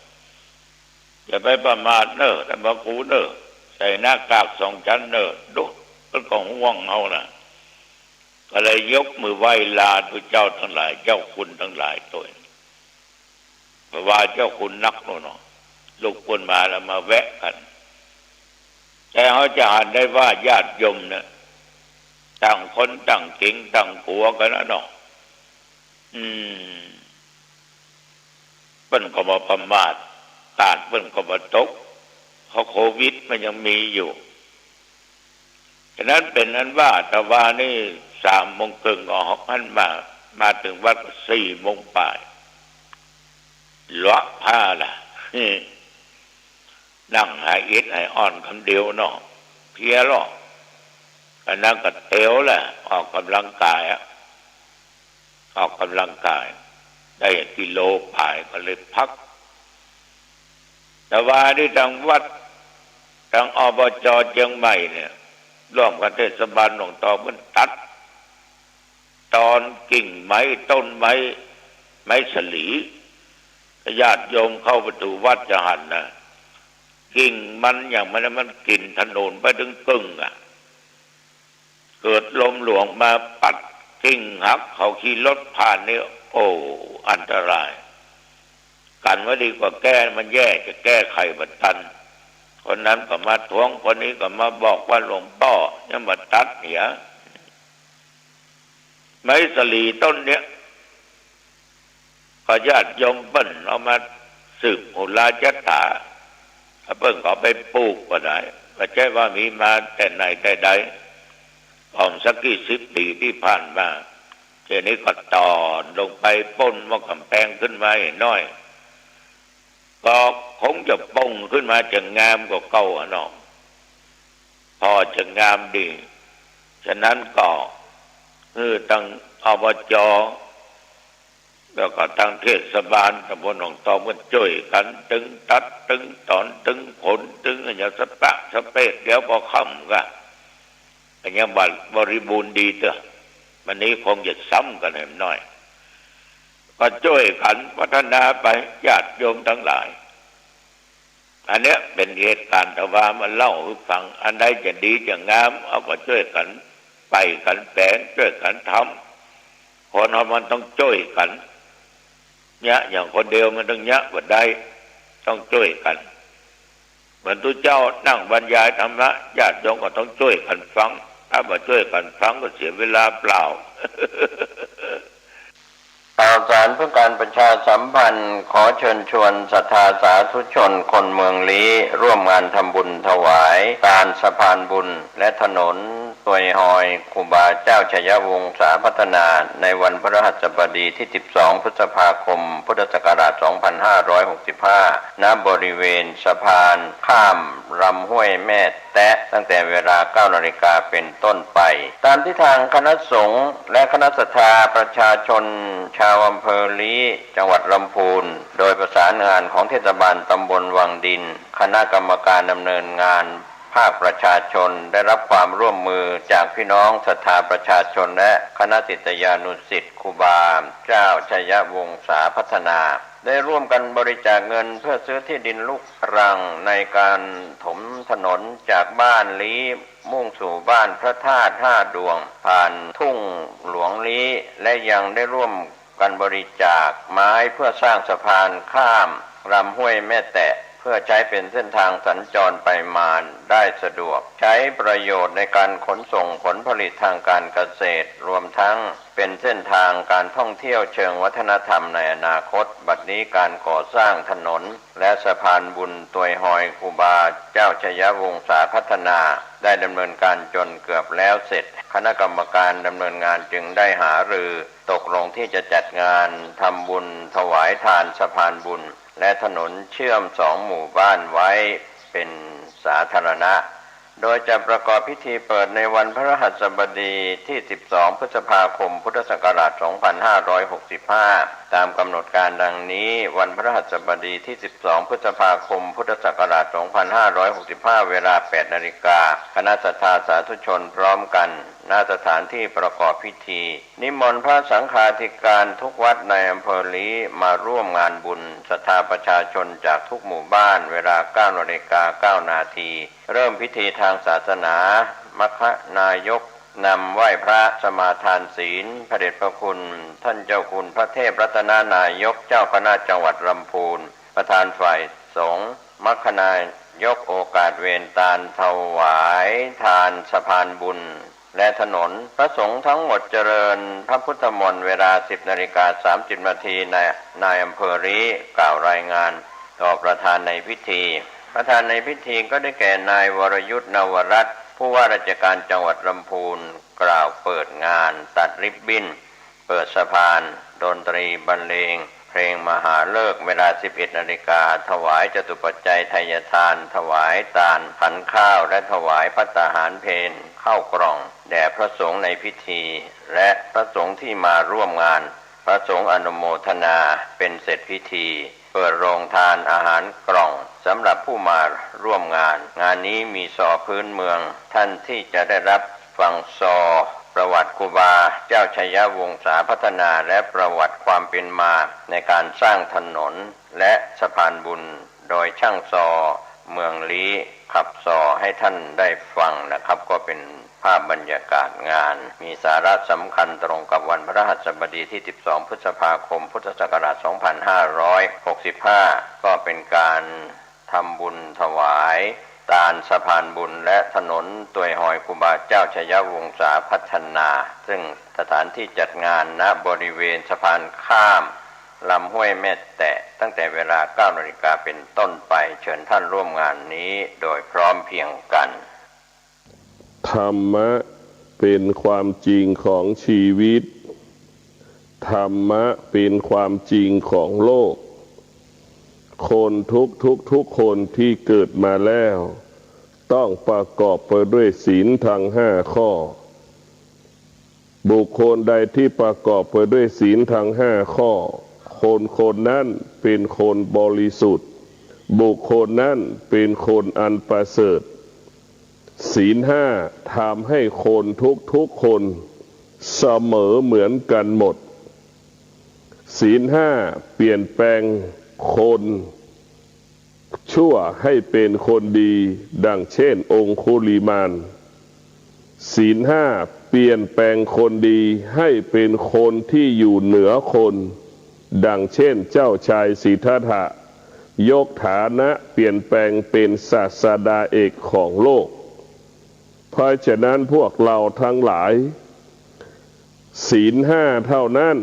อย่าไปประมาทเนอะแต่พระครูเนอะใส่หน้ากาก2 ชั้นเนอะดูก็ของห่วงเอานะก็เลยยกมือไหว้ลาพระเจ้าทั้งหลายเจ้าคุณทั้งหลายตัวเพราะว่าเจ้าคุณนักโน่นลูกคนมาแล้วมาแวะกันแต่เขาจะอ่านได้ว่าญาติโยมเนี่ยต่างคนต่างเก่งต่างผัวกันนะเนาะเปิ้นก็มาประมาทตาดเปิ้นก็มาตกเพราะโควิดมันยังมีอยู่ฉะนั้นเป็นนั้นว่าแต่ว่านี่3 โมงครึ่งออกหันมาถึงวัดก็4 โมงป่ายละผ้าล่ะนั่งหายอิดหายอ่อนคำเดียวเนาะเพียหรอกอันนั้นก็เต๋วแหละออกกำลังกายออกกำลังกายได้กิโลป่ายก็เลยพักแต่ว่าที่ทางวัดทางอบจ.เชียงใหม่เนี่ยร่วมกับเทศบาลหนองตองมันตัดตอนกิ่งไม้ต้นไม้สลีญาติโยมเข้าประตูวัดจะหันนะกิ่งมันอย่างมันกินถนนไปถึงกึ่งเกิดลมหลวงมาปัดกิ่งหักเขาขี่รถผ่านนี่โอ้อันตรายกันว่าดีกว่าแก้มันแย่จะแก้ไขบัดตันคนนั้นก็มาทวงคนนี้ก็มาบอกว่าหลวงพ่อยังมาตัดเหียไม้สลีต้นเนี้ยก็ญาติโยมเปิ้นเอามาสืบโหราจตาเปิ้นก็ไปปลูกก็ได้ไม่ใช่ว่ามีมาแต่ไหนแต่ใดของสักกี่10 ปีที่ผ่านมาเจนี้ก็ต่อลงไปป้นว่ากำแพงขึ้นมาน้อยก็คงจะป่งขึ้นมาจะงามกว่าเก่าเนาะพอจะงามดีฉะนั้นก็ตั้งอบจ.แล้วก็ตั้งเทศบาลตำบลหนองตองมันช่วยกันตึงตัดตึงตอนตึงผลตึงอย่างสปะสเปดเดี๋ยวพอค่ำก็อย่างบริบูรณ์ดีเถอะวันนี้คงจะซ้ำกันให้หน่อยก็ช่วยกันพัฒนาไปญาติโยมทั้งหลายอันเนี้ยเป็นเหตุการณ์แต่ว่ามันเล่าให้ฟังอันใดจะดีจะงามเอาก็ช่วยกันไปกันแปลงช่วยกันทำคนเรามันต้องช่วยกันเนี่ยอย่างคนเดียวมันต้องเนี่ยว่าได้ต้องช่วยกันเหมือนทุกเจ้านั่งบรรยายธรรมะญาติโยมก็ต้องช่วยกันฟังถ้าไม่ช่วยกันฟังก็เสียเวลาเปล่า ข่าวสารเพื่อการประชาสัมพันธ์ขอเชิญชวนศรัทธาสาธุชนคนเมืองลี้ร่วมงานทำบุญถวายตาลสะพานบุญและถนนตวยหอยครูบาเจ้าชัยวงศาพัฒนาในวันพฤหัสบดีที่12 พฤษภาคมพุทธศักราช 2565 ณ บริเวณสะพานข้ามลำห้วยแม่แตะตั้งแต่เวลา 9 นาฬิกาเป็นต้นไปตามที่ทางคณะสงฆ์และคณะศรัทธาประชาชนชาวอำเภอลี้จังหวัดลำพูนโดยประสานงานของเทศบาลตำบลวังดินคณะกรรมการดำเนินงานภาคประชาชนได้รับความร่วมมือจากพี่น้องศรัทธาประชาชนและคณะศิษยานุศิษย์ครูบาเจ้าชัยวงศาพัฒนาได้ร่วมกันบริจาคเงินเพื่อซื้อที่ดินลูกรังในการถมถนนจากบ้านลี้มุ่งสู่บ้านพระธาตุ5 ดวงผ่านทุ่งหลวงลี้และยังได้ร่วมกันบริจาคไม้เพื่อสร้างสะพานข้ามลำห้วยแม่แตะเพื่อใช้เป็นเส้นทางสัญจรไปมาได้สะดวกใช้ประโยชน์ในการขนส่งผลผลิตทางการเกษตรรวมทั้งเป็นเส้นทางการท่องเที่ยวเชิงวัฒนธรรมในอนาคตบัดนี้การก่อสร้างถนนและสะพานบุญตวยหอยครูบาเจ้าชัยวงศาพัฒนาได้ดำเนินการจนเกือบแล้วเสร็จคณะกรรมการดำเนินงานจึงได้หารือตกลงที่จะจัดงานทำบุญถวายทานสะพานบุญและถนนเชื่อม2 หมู่บ้านไว้เป็นสาธารณะโดยจะประกอบพิธีเปิดในวันพฤหัสบดีที่12 พฤษภาคมพุทธศักราช 2565 ตามกำหนดการดังนี้วันพฤหัสบดีที่ 12 พฤษภาคม พุทธศักราช 2565 เวลา 8 นาฬิกาคณะศรัทธาสาธุชนพร้อมกันณสถานที่ประกอบพิธีนิมนต์พระสังฆาธิการทุกวัดในอำเภอลี้มาร่วมงานบุญศรัทธาประชาชนจากทุกหมู่บ้านเวลา 9 นาฬิกา 9 นาทีเริ่มพิธีทางศาสนามัคคณายกนำไหว้พระสมาทานศีลพระเดชพระคุณท่านเจ้าคุณพระเทพรัตนานายกเจ้าคณะจังหวัดลำพูนประธานฝ่ายสงฆ์มัคคณายกโอกาสเวรตาลถวายทานสะพานบุญและถนนพระสงฆ์ทั้งหมดเจริญพระพุทธมนต์เวลา 10:30 นาทีนายอำเภอลี้กล่าวรายงานต่อประธานในพิธีประธานในพิธีก็ได้แก่นายวรยุทธนวรัตน์ผู้ว่าราชการจังหวัดลำพูนกล่าวเปิดงานตัดริบบิ้นเปิดสะพานดนตรีบรรเลงเพลงมหาฤกษ์เวลา 11 นาฬิกาถวายจตุปัจจัยทายทานถวายทานขันข้าวและถวายภัตตาหารเพลข้าวกล่องแด่พระสงฆ์ในพิธีและพระสงฆ์ที่มาร่วมงานพระสงฆ์อนุโมทนาเป็นเสร็จพิธีเปิดโรงทานอาหารกล่องสำหรับผู้มาร่วมงานนี้มีซอพื้นเมืองท่านที่จะได้รับฟังซอประวัติครูบาเจ้าชัยวงศาพัฒนาและประวัติความเป็นมาในการสร้างถนนและสะพานบุญโดยช่างซอเมืองลี้ขับซอให้ท่านได้ฟังนะครับก็เป็นภาพบรรยากาศงานมีสาระสำคัญตรงกับวันพฤหัสบดีที่ 12 พฤษภาคม พุทธศักราช 2565 ก็เป็นการทำบุญถวายทานสะพานบุญและถนนตัวยหอยครูบาเจ้าชัยวงศาพัฒนาซึ่งสถานที่จัดงานณบริเวณสะพานข้ามลำห้วยแม่แตะตั้งแต่เวลา 9 นาฬิกาเป็นต้นไปเชิญท่านร่วมงานนี้โดยพร้อมเพรียงกันธรรมะเป็นความจริงของชีวิตธรรมะเป็นความจริงของโลกคนทุกคนที่เกิดมาแล้วต้องประกอบไปด้วยศีลทั้ง5 ข้อบุคคลใดที่ประกอบไปด้วยศีลทั้ง5 ข้อคนนั้นเป็นคนบริสุทธิ์บุคคลนั้นเป็นคนอันประเสริฐศีล5ทำให้คนทุกคนเสมอเหมือนกันหมดศีล5เปลี่ยนแปลงคนชั่วให้เป็นคนดีดังเช่นองคุลิมานศีล5เปลี่ยนแปลงคนดีให้เป็นคนที่อยู่เหนือคนดังเช่นเจ้าชายสิทธัตถะยกฐานะเปลี่ยนแปลงเป็นศาสดาเอกของโลกเพราะฉะนั้นพวกเราทั้งหลายศีล5เท่านั้น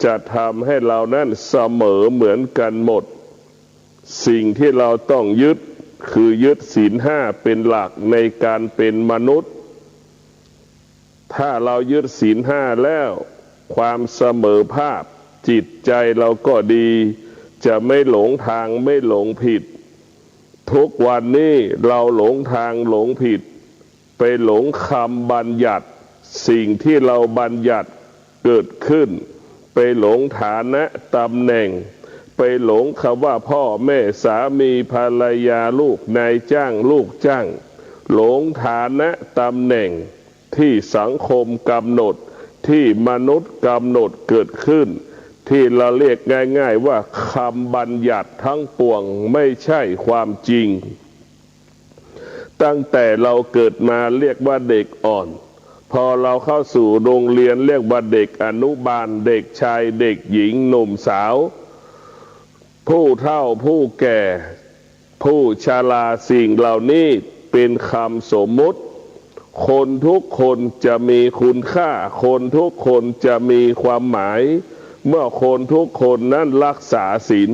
จะทำให้เรานั้นเสมอเหมือนกันหมดสิ่งที่เราต้องยึดคือยึดศีล5เป็นหลักในการเป็นมนุษย์ถ้าเรายึดศีล5แล้วความเสมอภาคจิตใจเราก็ดีจะไม่หลงทางไม่หลงผิดทุกวันนี้เราหลงทางหลงผิดไปหลงคำบัญญัติสิ่งที่เราบัญญัติเกิดขึ้นไปหลงฐานะตำแหน่งไปหลงคำว่าพ่อแม่สามีภรรยาลูกนายจ้างลูกจ้างหลงฐานะตำแหน่งที่สังคมกำหนดที่มนุษย์กำหนดเกิดขึ้นที่เราเรียกง่ายๆว่าคำบัญญัติทั้งปวงไม่ใช่ความจริงตั้งแต่เราเกิดมาเรียกว่าเด็กอ่อนพอเราเข้าสู่โรงเรียนเรียกว่าเด็กอนุบาลเด็กชายเด็กหญิงหนุ่มสาวผู้เฒ่าผู้แก่ผู้ชราสิ่งเหล่านี้เป็นคำสมมุติคนทุกคนจะมีคุณค่าคนทุกคนจะมีความหมายเมื่อคนทุกคนนั้นรักษาศีล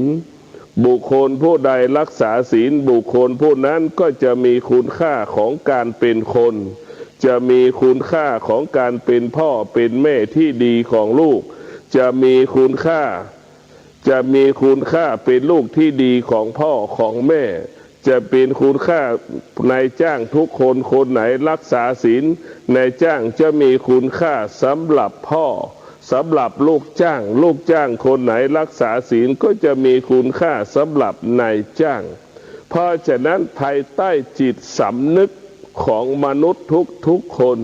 บุคคลผู้ใดรักษาศีลบุคคลผู้นั้นก็จะมีคุณค่าของการเป็นคนจะมีคุณค่าของการเป็นพ่อเป็นแม่ที่ดีของลูกจะมีคุณค่าเป็นลูกที่ดีของพ่อของแม่จะเป็นคุณค่านายจ้างทุกคนคนไหนรักษาศีลนายจ้างจะมีคุณค่าสำหรับพ่อ สำหรับลูกจ้างคนไหนรักษาศีลก็จะมีคุณค่าสำหรับนายจ้างเพราะฉะนั้นภายใต้จิตสำนึกของมนุษย์ทุกคน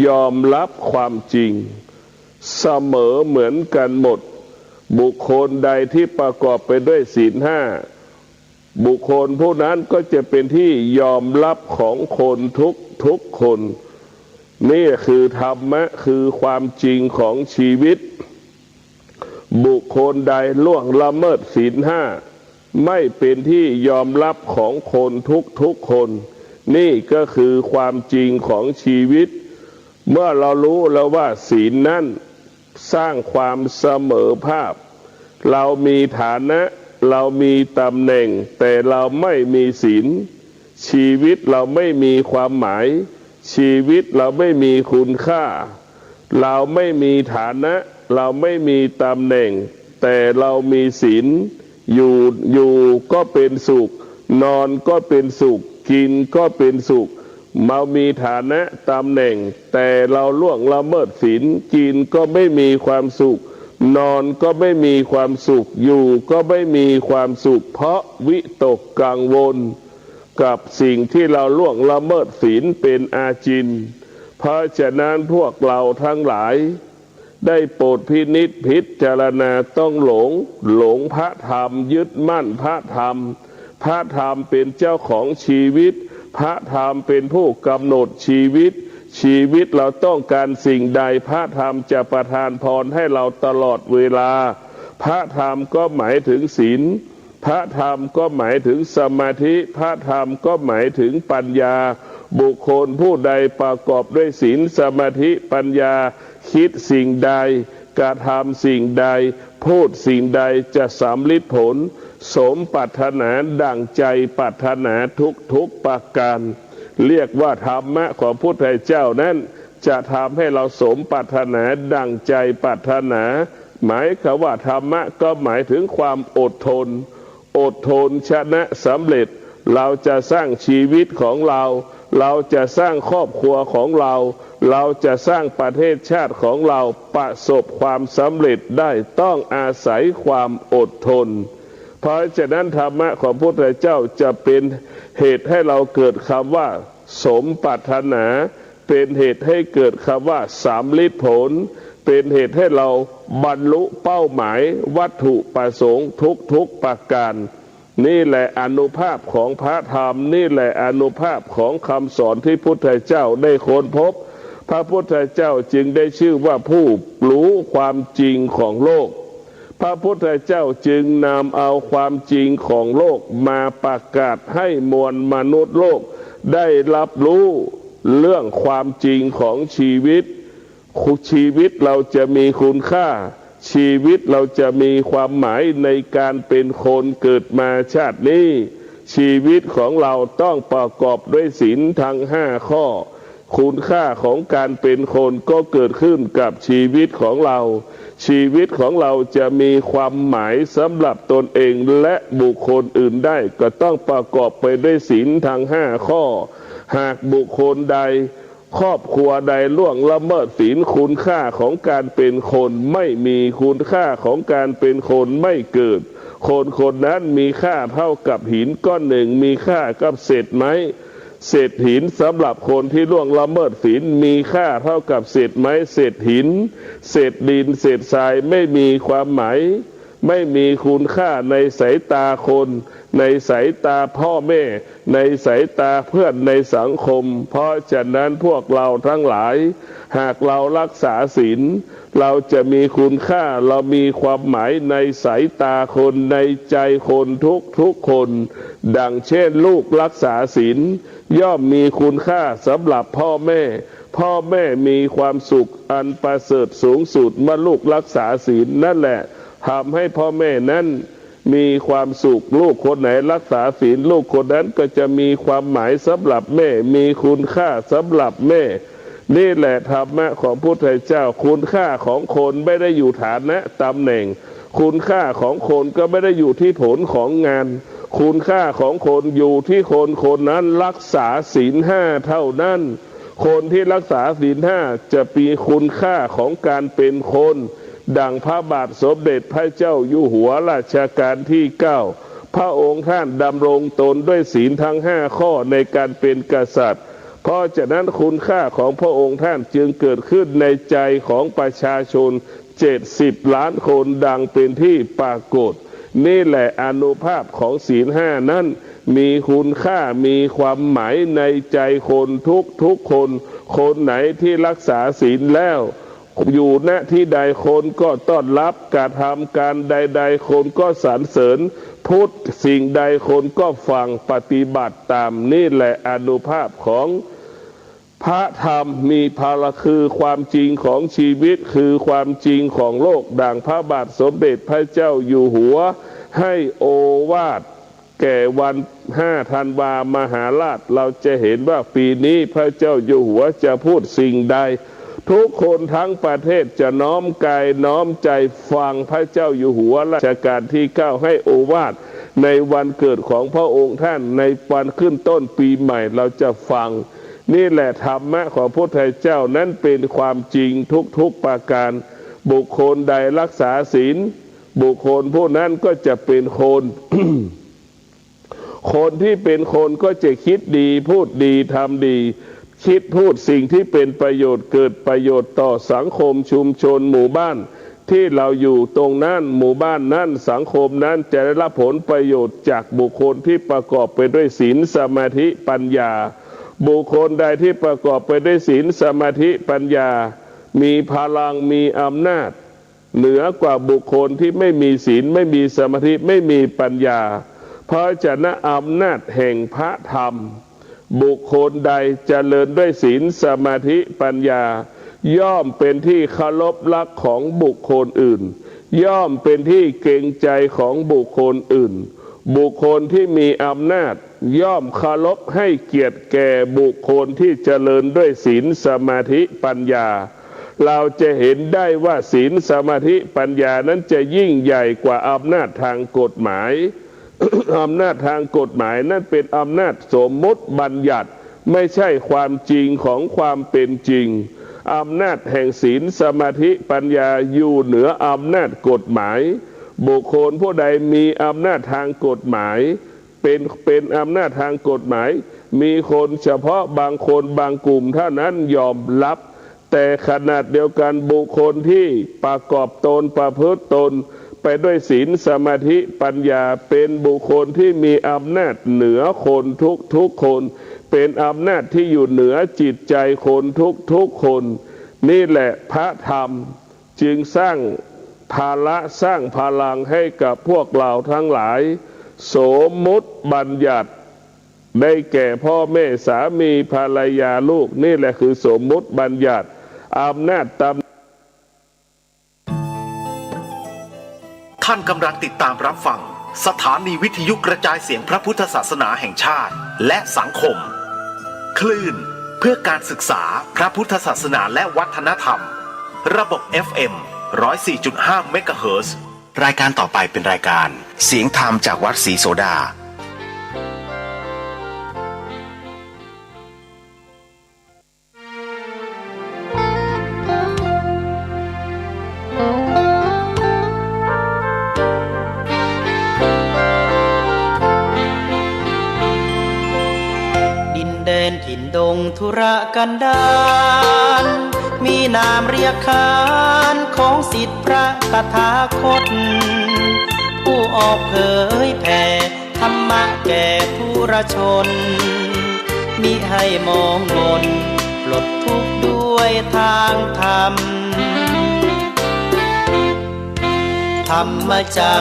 ยอมรับความจริงเสมอเหมือนกันหมดบุคคลใดที่ประกอบไปด้วยศีลห้าบุคคลผู้นั้นก็จะเป็นที่ยอมรับของคนทุกคนนี่คือธรรมะคือความจริงของชีวิตบุคคลใดล่วงละเมิดศีลห้าไม่เป็นที่ยอมรับของคนทุกคนนี่ก็คือความจริงของชีวิตเมื่อเรารู้แล้วว่าศีลนั้นสร้างความเสมอภาพเรามีฐานะเรามีตำแหน่งแต่เราไม่มีศีลชีวิตเราไม่มีความหมายชีวิตเราไม่มีคุณค่าเราไม่มีฐานะเราไม่มีตำแหน่งแต่เรามีศีลอยู่ก็เป็นสุขนอนก็เป็นสุขกินก็เป็นสุขเรามีฐานะตำแหน่งแต่เราล่วงละเมิดศีลกินก็ไม่มีความสุขนอนก็ไม่มีความสุขอยู่ก็ไม่มีความสุขเพราะวิตกกังวลกับสิ่งที่เราล่วงละเมิดศีลเป็นอาจินเพราะฉะนั้นพวกเราทั้งหลายได้โปรดพินิจพิจารณาต้องหลงพระธรรมยึดมั่นพระธรรมเป็นเจ้าของชีวิตพระธรรมเป็นผู้กำหนดชีวิตเราต้องการสิ่งใดพระธรรมจะประทานพรให้เราตลอดเวลาพระธรรมก็หมายถึงศีลพระธรรมก็หมายถึงสมาธิพระธรรมก็หมายถึงปัญญาบุคคลผู้ใดประกอบด้วยศีลสมาธิปัญญาคิดสิ่งใดกระทำสิ่งใดพูดสิ่งใดจะสำลิดผลสมปรารถนาดั่งใจปรารถนาทุกประการเรียกว่าธรรมะของพุทธเจ้านั้นจะทำให้เราสมปรารถนาดั่งใจปรารถนาหมายความว่าธรรมะก็หมายถึงความอดทนชนะสำเร็จเราจะสร้างชีวิตของเราจะสร้างครอบครัวของเราจะสร้างประเทศชาติของเราประสบความสำเร็จได้ต้องอาศัยความอดทนเพราะฉะนั้นธรรมะของพระพุทธเจ้าจะเป็นเหตุให้เราเกิดคำว่าสมปรารถนาเป็นเหตุให้เกิดคำว่าสำลิดผลเป็นเหตุให้เราบรรลุเป้าหมายวัตถุประสงค์ทุกประการนี่แหละอานุภาพของพระธรรมนี่แหละอานุภาพของคำสอนที่พุทธเจ้าได้ค้นพบพระพุทธเจ้าจึงได้ชื่อว่าผู้รู้ความจริงของโลกพระพุทธเจ้าจึงนำเอาความจริงของโลกมาประกาศให้มวลมนุษย์โลกได้รับรู้เรื่องความจริงของชีวิตเราจะมีคุณค่าชีวิตเราจะมีความหมายในการเป็นคนเกิดมาชาตินี้ชีวิตของเราต้องประกอบด้วยศีลทั้ง5ข้อคุณค่าของการเป็นคนก็เกิดขึ้นกับชีวิตของเราชีวิตของเราจะมีความหมายสำหรับตนเองและบุคคลอื่นได้ก็ต้องประกอบไปด้วยศีลทั้ง5ข้อหากบุคคลใดครอบครัวใดล่วงละเมิดศีลคุณค่าของการเป็นคนไม่มีคุณค่าของการเป็นคนไม่เกิดคนนั้นมีค่าเท่ากับหินก้อนหนึ่งมีค่ากับเศษไม้เศษหินสำหรับคนที่ล่วงละเมิดศีลมีค่าเท่ากับเศษไม้เศษหินเศษดินเศษทรายไม่มีความหมายไม่มีคุณค่าในสายตาคนในสายตาพ่อแม่ในสายตาเพื่อนในสังคมเพราะฉะนั้นพวกเราทั้งหลายหากเรารักษาศีลเราจะมีคุณค่าเรามีความหมายในสายตาคนในใจคนทุกคนดังเช่นลูกรักษาศีลย่อมมีคุณค่าสำหรับพ่อแม่มีความสุขอันประเสริฐสูงสุดเมื่อลูกรักษาศีลนั่นแหละทำให้พ่อแม่นั้นมีความสุขลูกคนไหนรักษาศีลลูกคนนั้นก็จะมีความหมายสำหรับแม่มีคุณค่าสำหรับแม่นี่แหละธรรมะของพุทธเจ้าคุณค่าของคนไม่ได้อยู่ฐานะตำแหน่งคุณค่าของคนก็ไม่ได้อยู่ที่ผลของงานคุณค่าของคนอยู่ที่คนนั้นรักษาศีล5เท่านั้น คนที่รักษาศีลห้าจะมีคุณค่าของการเป็นคนดังพระบาทสมเด็จพระเจ้าอยู่หัวรัชกาลที่ 9พระองค์ท่านดำรงตนด้วยศีลทั้ง5ข้อในการเป็นกษัตริย์เพราะฉะนั้นคุณค่าของพระองค์ท่านจึงเกิดขึ้นในใจของประชาชน70 ล้านคนดังเป็นที่ปรากฏนี่แหละอานุภาพของศีลห้านั้นมีคุณค่ามีความหมายในใจคนทุกคน คนไหนที่รักษาศีลแล้วอยู่ณที่ใดคนก็ต้อนรับการทำการใดๆคนก็สรรเสริญพูดสิ่งใดคนก็ฟังปฏิบัติตามนี่แหละอานุภาพของพระธรรมมีพลังคือความจริงของชีวิตคือความจริงของโลกดังพระบาทสมเด็จพระเจ้าอยู่หัวให้โอวาทแก่วัน5 ธันวามหาราชเราจะเห็นว่าปีนี้พระเจ้าอยู่หัวจะพูดสิ่งใดทุกคนทั้งประเทศจะน้อมกายน้อมใจฟังพระเจ้าอยู่หัวรัชกาลที่ 9ให้โอวาทในวันเกิดของพระองค์ท่านในวันขึ้นต้นปีใหม่เราจะฟังนี่แหละธรรมะของพระพุทธเจ้านั้นเป็นความจริงทุกประการบุคคลใดรักษาศีลบุคคลผู้นั้นก็จะเป็นคน คนที่เป็นคนก็จะคิดดีพูดดีทำดีคิดพูดสิ่งที่เป็นประโยชน์เกิดประโยชน์ต่อสังคมชุมชนหมู่บ้านที่เราอยู่ตรงนั้นหมู่บ้านนั้นสังคมนั้นจะได้รับผลประโยชน์จากบุคคลที่ประกอบไปด้วยศีลสมาธิปัญญาบุคคลใดที่ประกอบไปด้วยศีลสมาธิปัญญามีพลังมีอำนาจเหนือกว่าบุคคลที่ไม่มีศีลไม่มีสมาธิไม่มีปัญญาเพราะฉะนั้นอำนาจแห่งพระธรรมบุคคลใดเจริญด้วยศีลสมาธิปัญญาย่อมเป็นที่เคารพรักของบุคคลอื่นย่อมเป็นที่เกรงใจของบุคคลอื่นบุคคลที่มีอำนาจย่อมเคารพให้เกียรติแก่บุคคลที่เจริญด้วยศีลสมาธิปัญญาเราจะเห็นได้ว่าศีลสมาธิปัญญานั้นจะยิ่งใหญ่กว่าอำนาจทางกฎหมาย อำนาจทางกฎหมายนั้นเป็นอำนาจสมมติบัญญัติไม่ใช่ความจริงของความเป็นจริงอำนาจแห่งศีลสมาธิปัญญาอยู่เหนืออำนาจกฎหมายบุคคลผู้ใดมีอำนาจทางกฎหมายเป็นอำนาจทางกฎหมายมีคนเฉพาะบางคนบางกลุ่มเท่านั้นยอมรับแต่ขนาดเดียวกันบุคคลที่ประกอบตนประพฤติตนไปด้วยศีลสมาธิปัญญาเป็นบุคคลที่มีอำนาจเหนือคนทุกคนเป็นอำนาจที่อยู่เหนือจิตใจคนทุกคนนี่แหละพระธรรมจึงสร้างภาระสร้างพลังให้กับพวกเราทั้งหลายสมมุติบัญญัติได้แก่พ่อแม่สามีภรรยาลูกนี่แหละคือสมมุติบัญญัติอำนาจตำท่านกำลังติดตามรับฟังสถานีวิทยุกระจายเสียงพระพุทธศาสนาแห่งชาติและสังคมคลื่นเพื่อการศึกษาพระพุทธศาสนาและวัฒนธรรมระบบ FM 104.5 เมกะเฮิรตซ์รายการต่อไปเป็นรายการเสียงธรรมจากวัดศรีโสดาถิ่นดงธุรกันดารมีนามเรียกขานของศิษย์พระตถาคตผู้ออกเผยแผ่ธรรมะแก่ผู้รชนมิให้มองมนปลดทุกข์ด้วยทางธรรมธรรมจา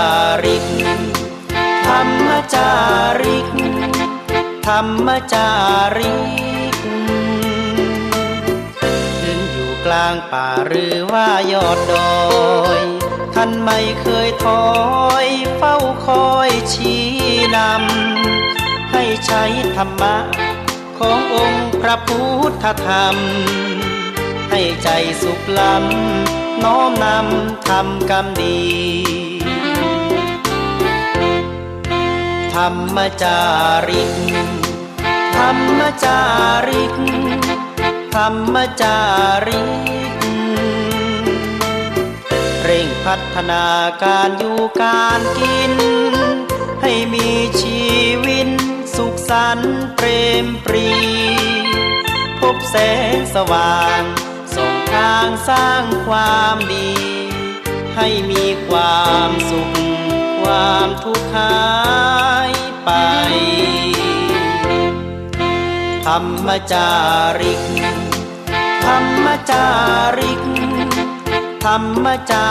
ริกธรรมจาริกธรรมจาริกถึงอยู่กลางป่าหรือว่ายอดดอยท่านไม่เคยถอยเฝ้าคอยชี้นำให้ใช้ธรรมะขององค์พระพุทธธรรมให้ใจสุขล้ำน้อมนำทำกรรมดีธรรมจาริกธรรมจาริกธ ธรรมจาริกเร่งพัฒนาการอยู่การกินให้มีชีวิตสุขสันต์เปรมปรีพบแสงสว่างส่องทางสร้างความดีให้มีความสุขความทุกข์หายไปธรรมจาริกธรรมจาริกธรรมจา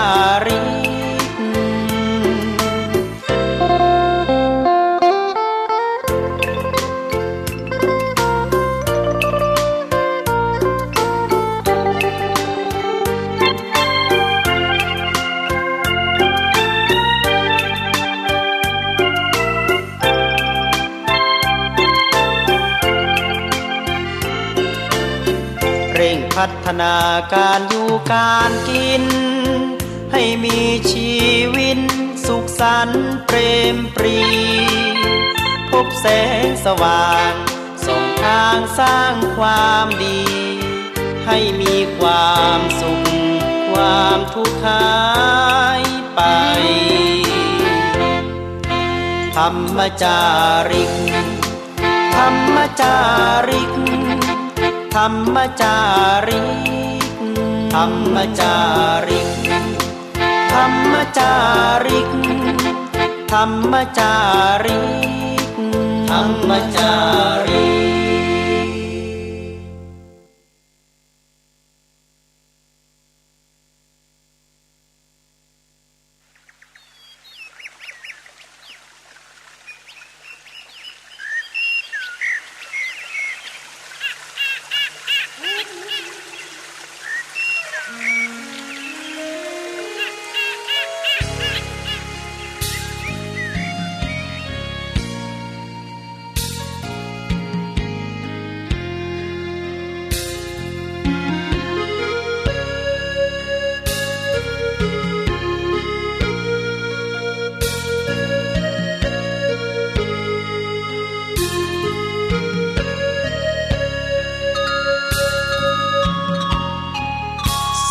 ริกเร่งพัฒนาการอยู่การกินให้มีชีวิตสุขสันต์เปรมปรีพบแสงสว่างส่องทางสร้างความดีให้มีความสุขความทุกข์หายไปธรรมจาริกธรรมจาริกธรรมจาริกธรรมจาริกธรรมจาริกธรรมจาริกธรรมจาริก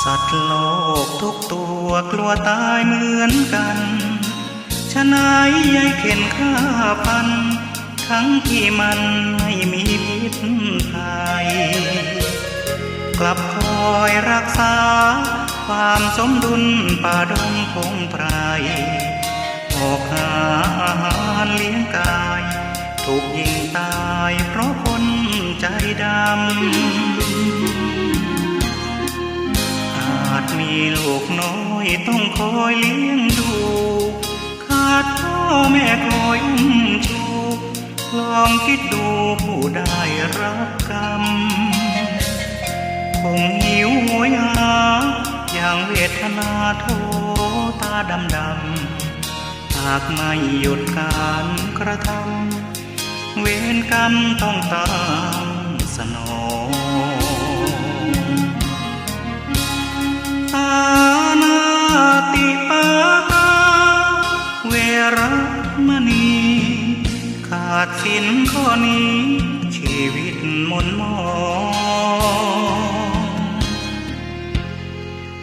สัตว์โลกทุกตัวกลัวตายเหมือนกันฉะนั้นยายเข็นฆ่าฟันทั้งที่มันไม่มีพิษภัยกลับคอยรักษาความสมดุลป่าดงพงไพรออกหาอาหารเลี้ยงกายถูกยิงตายเพราะคนใจดำอาจมีลูกน้อยต้องคอยเลี้ยงดูขาดพ่อแม่คอยอุ้มชูลองคิดดูผู้ได้รับกรรมคงหิวโหยหาอย่างเวทนาโทตาดำหากไม่หยุดการกระทำเวรกรรมต้องตามสนองตานาติปาตาเวรมณีขาดสินข้อนี้ชีวิตหม่นหมอง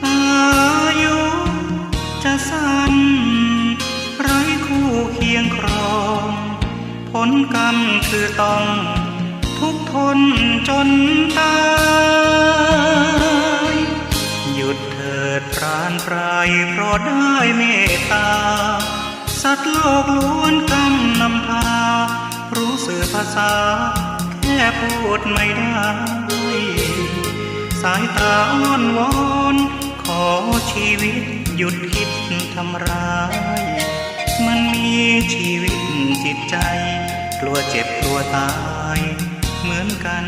อายุจะสั้นไร้คู่เคียงครองผลกรรมคือต้องทุกข์ทนจนตายหยุดเถิดพรานไพรเพราะได้เมตตาสัตว์โลกล้วนกำนำพารู้สื่อภาษาแค่พูดไม่ได้สายตาอ้อนวอนขอชีวิตหยุดคิดทำร้ายมันมีชีวิตจิตใจกลัวเจ็บกลัวตายเหมือนกัน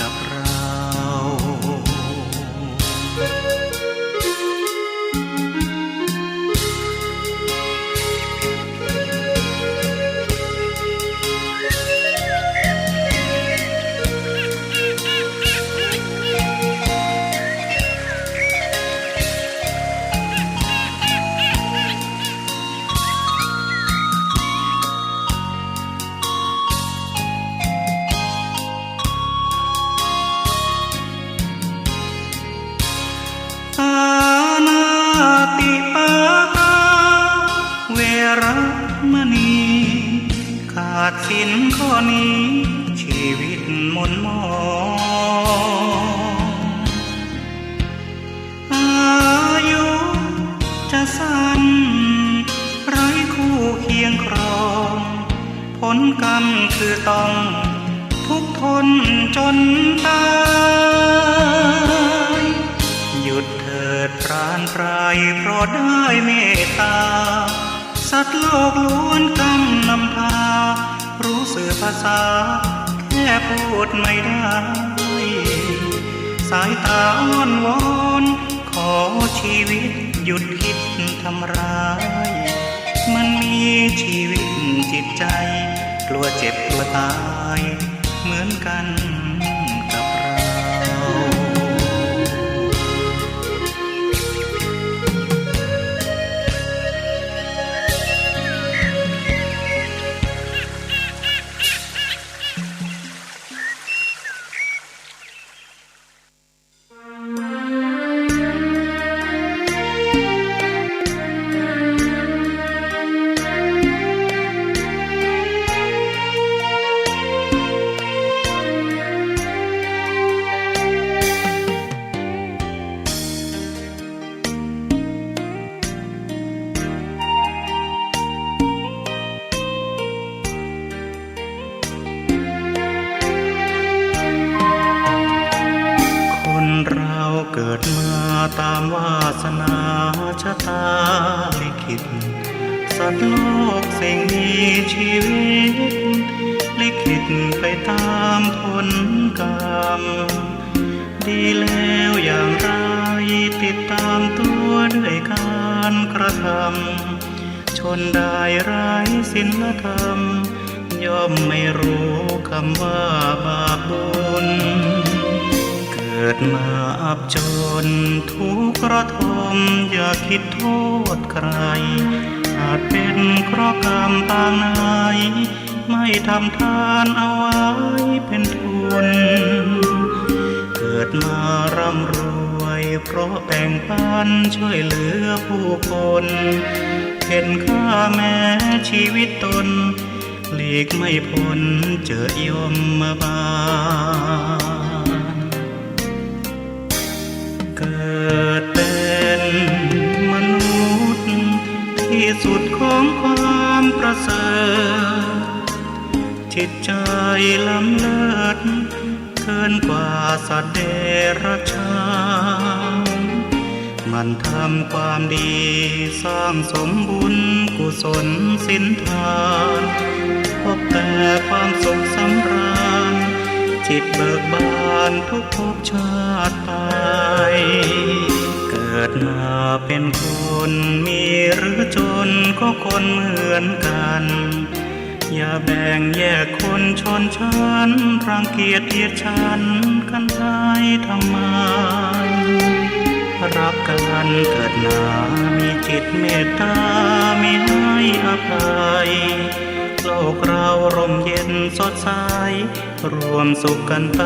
กับเรา มณีขาดสินข้อนี้ชีวิตหม่นหมองอายุจะสั้นไร้คู่เคียงครองผลกรรมคือต้องทุกข์ทนจนตายหยุดเถิดปราณปรายเพราะได้เมตตาสัตว์โลกล้วนกำนำพารู้สื่อภาษาแค่พูดไม่ได้สายตาอ้อนวอนขอชีวิตหยุดคิดทำร้ายมันมีชีวิตจิตใจกลัวเจ็บกลัวตายเหมือนกันกับเรา เกิดมาตามวาสนาชะตาลิขิตสัตว์โลกสิ่งมีชีวิตลิขิตไปตามผลกรรมดีแล้วอย่างไรติดตามตัวด้วยการกระทำชนได้ไร้ศีลธรรมย่อมไม่รู้คำว่าบาปบุญเกิดมาอับจนทุกข์ระทมอย่าคิดโทษใครอาจเป็นเพราะกรรมปางไหนไม่ทำทานเอาไว้เป็นทุนเกิดมาร่ำรวยเพราะแบ่งปันช่วยเหลือผู้คนเห็นค่าแม้ชีวิตตนหลีกไม่พ้นเจอยมมาบาเกิดเป็นมนุษย์ที่สุดของความประเสริฐจิตใจล้ำเลิศเกินกว่าสัตว์เดรัจฉานมันทำความดีสร้างสมบุญกุศลสินทานพบแต่ความสุขสำราญจิตเบิกบานทุกภพชาติไปเกิดมาเป็นคนมีหรือจนก็คนเหมือนกันอย่าแบ่งแยกคนชนชั้นรังเกียจเกียดชันกันได้ทำไมรักกันเถิดหนามีจิตเมตตามีให้อภัยโลกเราร่มเย็นสดใสรวมสุขกันไป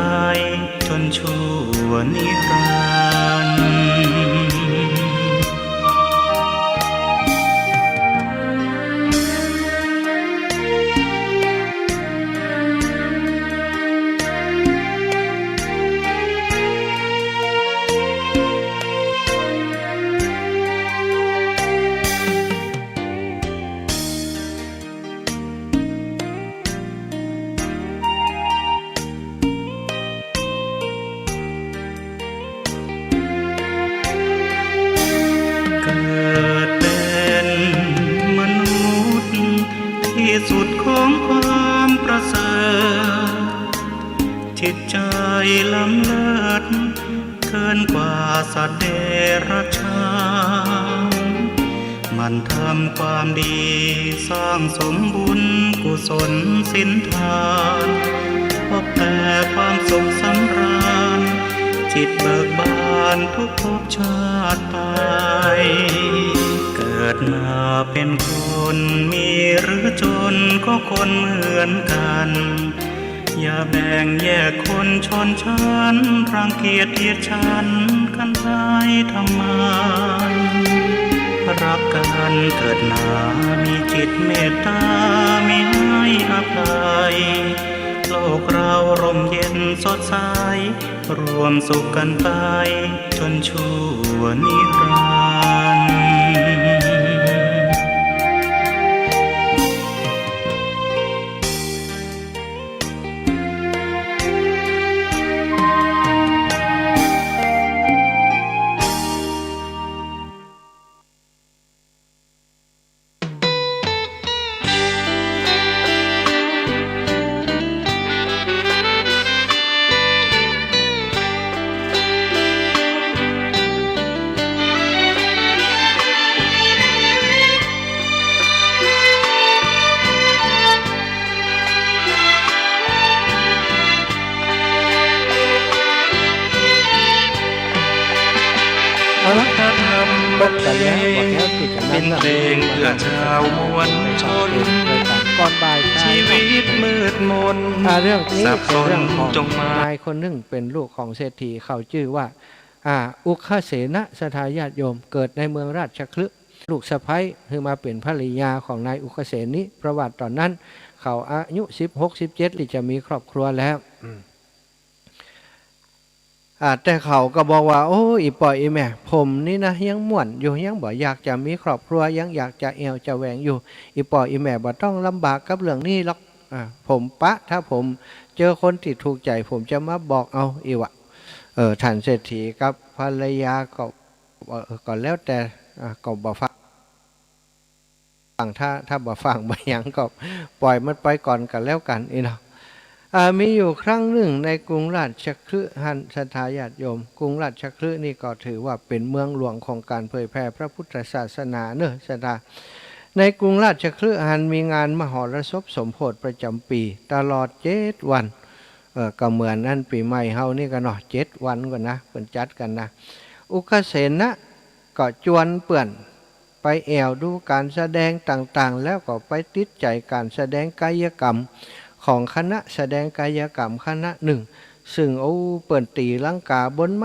จนชั่วนิรันดร์ที่สุดของความประเสริฐจิตใจล้ำเลิศเกินกว่าสัตว์เดรัจฉานมันทำความดีสร้างสมบุญกุศลสินทานพบแต่ความสุขสำราญจิตเบิกบานทุกภพชาติไปเกิดมาเป็นคนมีหรือจนก็คนเหมือนกันอย่าแบ่งแยกคนชนชั้นรังเกียจเกียดชันกันได้ทำไมรัก กันเถิดหนามีจิตเมตตามีให้อภัยโลกเราร่มเย็นสดใสรวมสุขกันไปจนชั่วนิรันดร์ พบกันแล้วบอกแล้วกิจกรรม เป็นเพลงเพื่อชาวมวลชน ก่อนบ่าย ชีวิตมืดมน เรื่องนี้ สับ เป็น สน เรื่องของ จงมา นายคนหนึ่งเป็นลูกของเศรษฐีเขาชื่อว่าอุคเสนะสทาญาติโยมเกิดในเมืองราชคฤห์ลูกสะใภ้คือมาเป็นภริยาของนายอุคเสนนี้ประวัติตอนนั้นเขาอายุ16-17ที่จะมีครอบครัวแล้วแต่เขาก็บอกว่าโอ้อีปอยอีแม่ผมนี่นะยังม่วนอยู่ยังบ่อยากจะมีครอบครัวยังอยากจะแอวจะแหวงอยู่อีปอยอีแม่บ่ต้องลำบากกับเรื่องนี้หรอกผมถ้าผมเจอคนที่ถูกใจผมจะมาบอกเอาอีวะท่านเศรษฐีกับภรรยาก็แล้วแต่ก็บ่ฟังถ้าบ่ฟังบ่หยังก็ปล่อยมันไปก่อนกันแล้วกันอีเนาะมีอยู่ครั้งหนึ่งในกรุงราชคฤห์ศรัทธาญาติโยมกรุงราชคฤห์นี่ก็ถือว่าเป็นเมืองหลวงของการเผยแผ่พระพุทธศาสนาเนอะศรัทธาในกรุงราชคฤห์มีงานมหรสพสมโภชประจำปีตลอด7 วันก็เหมือนนั่นปีใหม่เฮานี่กันเนาะ7 วันก่อนนะเปิ่นจัดกันนะอุคเสนะก็จวนเปื่อนไปแอวดูการแสดงต่างๆแล้วก็ไปติดใจการแสดงกายกรรมของคณะแสดงกายกรรมคณะหนึ่งซึ่งเปิ่นตีลังกาบน